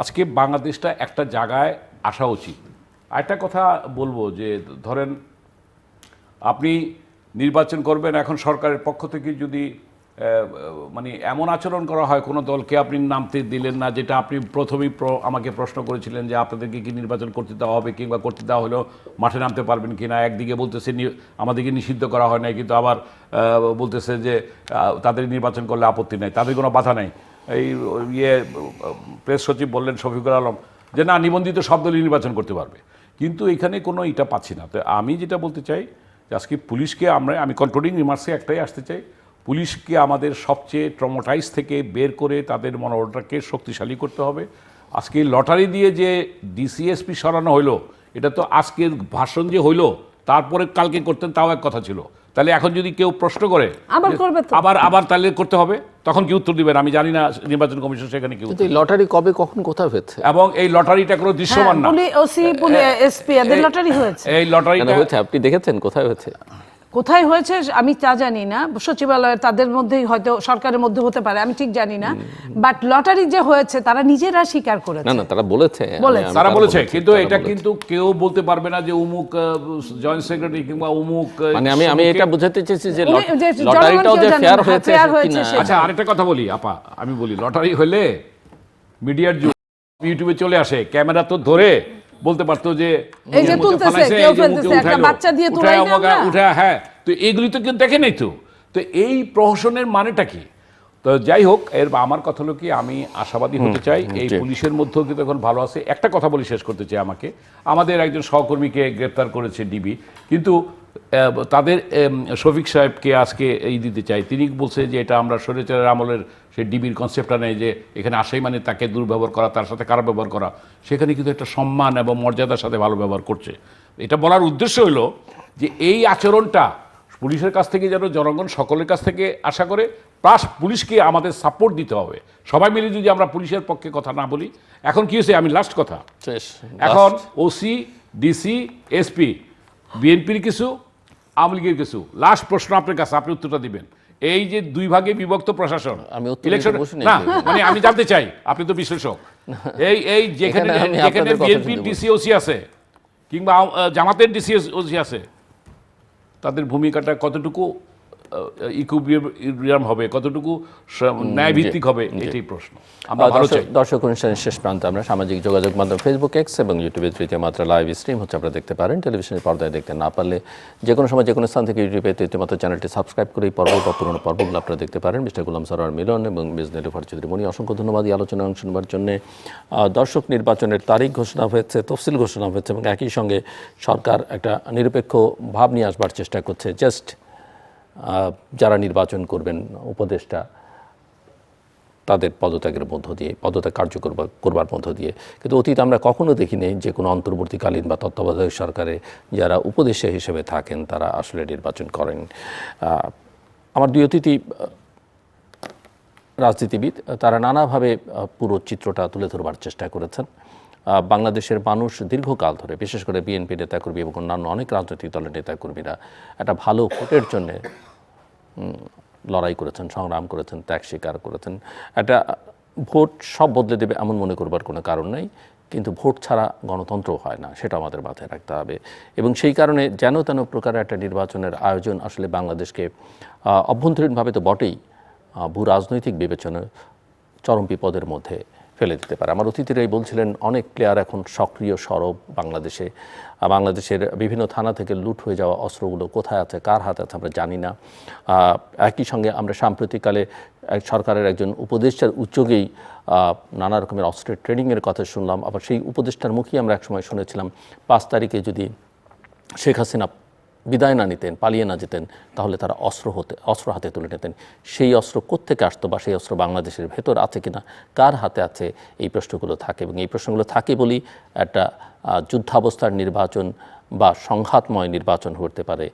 আজকে বাংলাদেশটা একটা জায়গায় আসা উচিত। আরেকটা কথা বলবো যে ধরেন আপনি নির্বাচন করবেন, এখন সরকারের পক্ষ থেকে যদি মানে এমন আচরণ করা হয় কোনো দলকে আপনি নামতে দিলেন না, যেটা আপনি প্রথমেই আমাকে প্রশ্ন করেছিলেন যে আপনাদেরকে কি নির্বাচন করতে দেওয়া হবে, কিংবা করতে দেওয়া হলেও মাঠে নামতে পারবেন কি না। একদিকে বলতেছে আমাদেরকে নিষিদ্ধ করা হয় নাই, কিন্তু আবার বলতেছে যে তাদের নির্বাচন করলে আপত্তি নেই, তাদের কোনো বাধা নেই। এই প্রেস সচিব বললেন শফিকুল আলম যে না, নিবন্ধিত সব দলই নির্বাচন করতে পারবে, কিন্তু এখানে কোনো এটা পাচ্ছি না। তো আমি যেটা বলতে চাই যে আজকে পুলিশকে আমি কন্ট্রোলিং রিমার্কসে একটাই আসতে চাই, পুলিশকে আমাদের সবচেয়ে ট্রমাটাইজ থেকে বের করে তাদের মনোবলটাকে শক্তিশালী করতে হবে। আজকে লটারি দিয়ে যে ডিসিএসপি সরানো হইলো, এটা তো আজকের ভাষণ যে হইলো তারপরে কালকে করতেন তাও এক কথা ছিল। তাহলে এখন যদি কেউ প্রশ্ন করে আবার তাহলে করতে হবে, তখন কি উত্তর দিবেন আমি জানি না। নির্বাচন কমিশন সেখানে কি উত্তর, লটারি কবে কখন কোথায় হয়েছে, এবং এই লটারিটা কোনো দৃশ্যমান না। এই লটারিটা হয়েছে, আপনি দেখেছেন কোথায় হয়েছে? কোথায় হয়েছে আমি তা জানি না, সচিবালয় তাদের মধ্যেই হয়তো সরকারের মধ্যে হতে পারে, আমি ঠিক জানি না। বাট লটারি যে হয়েছে তারা নিজেরা স্বীকার করেছে। না তারা বলেছে, কিন্তু এটা কিন্তু কেউ বলতে পারবে না যে অমুক জয়েন্ট সেক্রেটারি কিংবা অমুক, মানে আমি এটা বোঝাতে চেয়েছি যে লটারিটাও যে ফেয়ার হয়েছে কিনা। আচ্ছা আরেকটা কথা বলি আপা, আমি বলি লটারি হলে মিডিয়ার যুগ, ইউটিউবে চলে আসে, ক্যামেরা তো ধরে বলতে পারতো যে এই যে তুলতেছে কেউ ফেলতেছে, একটা বাচ্চা দিয়ে তুলাই না উঠা, হ্যাঁ। তো এইগুলি তো কেউ দেখে নাই। তো এই প্রহসনের মানেটা কি? তো যাই হোক, আমার কথা হলো কি, আমি আশাবাদী হতে চাই এই জি। পুলিশের মধ্যেও কিন্তু এখন ভালো আছে। একটা কথা বলি, শেষ করতে চাই, আমাদের একজন সহকর্মীকে গ্রেপ্তার করেছে ডিবি, কিন্তু তাদের শফিক সাহেবকে আজকে এই দিতে চাই, তিনি বলছে যে এটা আমরা স্বৈরাচারের আমলের সেই ডিবির কনসেপ্টটা নেই যে এখানে আসেই মানে তাকে দুর্ব্যবহার করা, তার সাথে খারাপ ব্যবহার করা। সেখানে কিন্তু একটা সম্মান এবং মর্যাদার সাথে ভালো ব্যবহার করছে। এটা বলার উদ্দেশ্য হলো যে এই আচরণটা পুলিশের কাছ থেকে যেন জনগণ সকলের কাছ থেকে আশা করে, প্লাস পুলিশকে আমাদের সাপোর্ট দিতে হবে। সবাই মিলে যদি আমরা পুলিশের পক্ষে কথা না বলি, এখন কি হয়েছে, আমি লাস্ট কথা, শেষ এখন ওসি, ডিসি, এসপি, বিএনপির কিছু, আওয়ামী লীগের কিছু। লাস্ট প্রশ্ন আপনার কাছে, আপনি উত্তরটা দিবেন। এই যে দুই ভাগে বিভক্ত প্রশাসন, আমি উত্তর ইলেকশন দিতে বসিনি। না, মানে আমি জানতে চাই, আপনি তো বিশ্লেষক, এই যেখানে এখানে আমি যেখানে আপনাদের কথা বিএনপির শুনতে ডিসি ওসি আছে কিংবা জামাতের ডিসি ওসি আছে, তাদের ভূমিকাটা কতটুকু ইকুইলিব্রিয়াম হবে, কতটুকু ন্যায়ভিত্তিক হবে, এটাই প্রশ্ন। আমরা ভালো চাই। দর্শক অনুষ্ঠানের শেষ প্রান্তে আমরা সামাজিক যোগাযোগ মাধ্যম ফেসবুক, এক্স এবং ইউটিউবে তৃতীয় মাত্রা লাইভ স্ট্রিম হচ্ছে, আপনারা দেখতে পারেন। টেলিভিশনের পর্দায় দেখতে না পারলে যে কোনো সময় যে কোনো স্থান থেকে ইউটিউবে তৃতীয় মাত্রা চ্যানেলটি সাবস্ক্রাইব করে এই পর্ব বা পুরোনো পর্বগুলো আপনারা দেখতে পারেন। মিস্টার গোলাম সরোয়ার মিলন এবং মিস নেলুফার চৌধুরী মনি, অসংখ্য ধন্যবাদ এই আলোচনায় অংশ নেওয়ার জন্য। দর্শক, নির্বাচনের তারিখ ঘোষণা হয়েছে, তফসিল ঘোষণা হয়েছে এবং একই সঙ্গে সরকার একটা নিরপেক্ষ ভাব নিয়ে আসবার চেষ্টা করছে। জাস্ট যারা নির্বাচন করবেন উপদেষ্টা, তাদের পদত্যাগের মধ্য দিয়ে, পদত্যাগ কার্যকর করবার মধ্য দিয়ে। কিন্তু অতীত আমরা কখনো দেখিনি যে কোনো অন্তর্বর্তীকালীন বা তত্ত্বাবধায়ক সরকারে যারা উপদেষ্টা হিসেবে থাকেন তারা আসলে নির্বাচন করেন। আমার দুই অতিথি রাজনীতিবিদ, তারা নানাভাবে পুরো চিত্রটা তুলে ধরবার চেষ্টা করেছেন। বাংলাদেশের মানুষ দীর্ঘকাল ধরে, বিশেষ করে বিএনপি নেতাকর্মী এবং অন্যান্য অনেক রাজনৈতিক দলের নেতাকর্মীরা একটা ভালো ভোটের জন্যে লড়াই করেছেন, সংগ্রাম করেছেন, ত্যাগ স্বীকার করেছেন। একটা ভোট সব বদলে দেবে এমন মনে করবার কোনো কারণ নেই, কিন্তু ভোট ছাড়া গণতন্ত্র হয় না, সেটা আমাদের মাথায় রাখতে হবে। এবং সেই কারণে যেন তেন প্রকারের একটা নির্বাচনের আয়োজন আসলে বাংলাদেশকে অভ্যন্তরীণভাবে তো বটেই, ভূ রাজনৈতিক বিবেচনা চরম বিপদের মধ্যে ফেলে দিতে পারে। আমার অতিথিরাই বলছিলেন অনেক প্লেয়ার এখন সক্রিয় সরব বাংলাদেশে। বাংলাদেশের বিভিন্ন থানা থেকে লুট হয়ে যাওয়া অস্ত্রগুলো কোথায় আছে, কার হাতে আছে আমরা জানি না। একই সঙ্গে আমরা সাম্প্রতিককালে সরকারের একজন উপদেষ্টার উদ্যোগেই নানা রকমের অস্ত্রের ট্রেনিংয়ের কথা শুনলাম। আবার সেই উপদেষ্টার মুখেই আমরা একসময় শুনেছিলাম 5 তারিখে যদি শেখ হাসিনা বিদায় না নিতেন, পালিয়ে না যেতেন, তাহলে তারা অস্ত্র হাতে তুলে নিতেন। সেই অস্ত্র কোত্থেকে আসতো বা সেই অস্ত্র বাংলাদেশের ভেতর আছে কিনা, কার হাতে আছে, এই প্রশ্নগুলো থাকে। এবং এই প্রশ্নগুলো থাকে বলেই একটা যুদ্ধাবস্থার নির্বাচন বা সংঘাতময় নির্বাচন হতে পারে,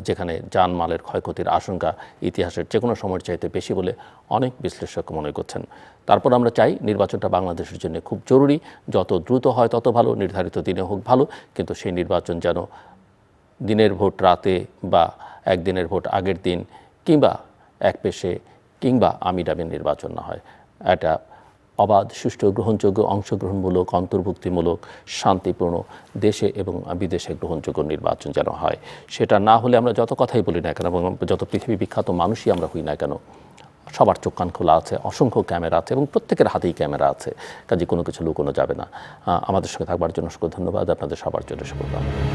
যেখানে জানমালের ক্ষয়ক্ষতির আশঙ্কা ইতিহাসের যে কোনো সময়ের চাইতে বেশি বলে অনেক বিশ্লেষক মনে করছেন। তারপর আমরা চাই নির্বাচনটা বাংলাদেশের জন্য খুব জরুরি, যত দ্রুত হয় তত ভালো, নির্ধারিত দিনে হোক ভালো, কিন্তু সেই নির্বাচন যেন দিনের ভোট রাতে বা একদিনের ভোট আগের দিন কিংবা এক পেশে কিংবা আমিডামি নির্বাচন না হয়। এটা অবাধ, সুষ্ঠু, গ্রহণযোগ্য, অংশগ্রহণমূলক, অন্তর্ভুক্তিমূলক, শান্তিপূর্ণ, দেশে এবং বিদেশে গ্রহণযোগ্য নির্বাচন যেন হয়। সেটা না হলে আমরা যত কথাই বলি না কেন এবং যত পৃথিবী বিখ্যাত মানুষই আমরা হই না কেন, সবার চোখ কান খোলা আছে, অসংখ্য ক্যামেরা আছে এবং প্রত্যেকের হাতেই ক্যামেরা আছে, কাজে কোনো কিছু লুকোনো যাবে না। আমাদের সঙ্গে থাকবার জন্য অসংখ্য ধন্যবাদ, আপনাদের সবার জন্য শুভকামনা।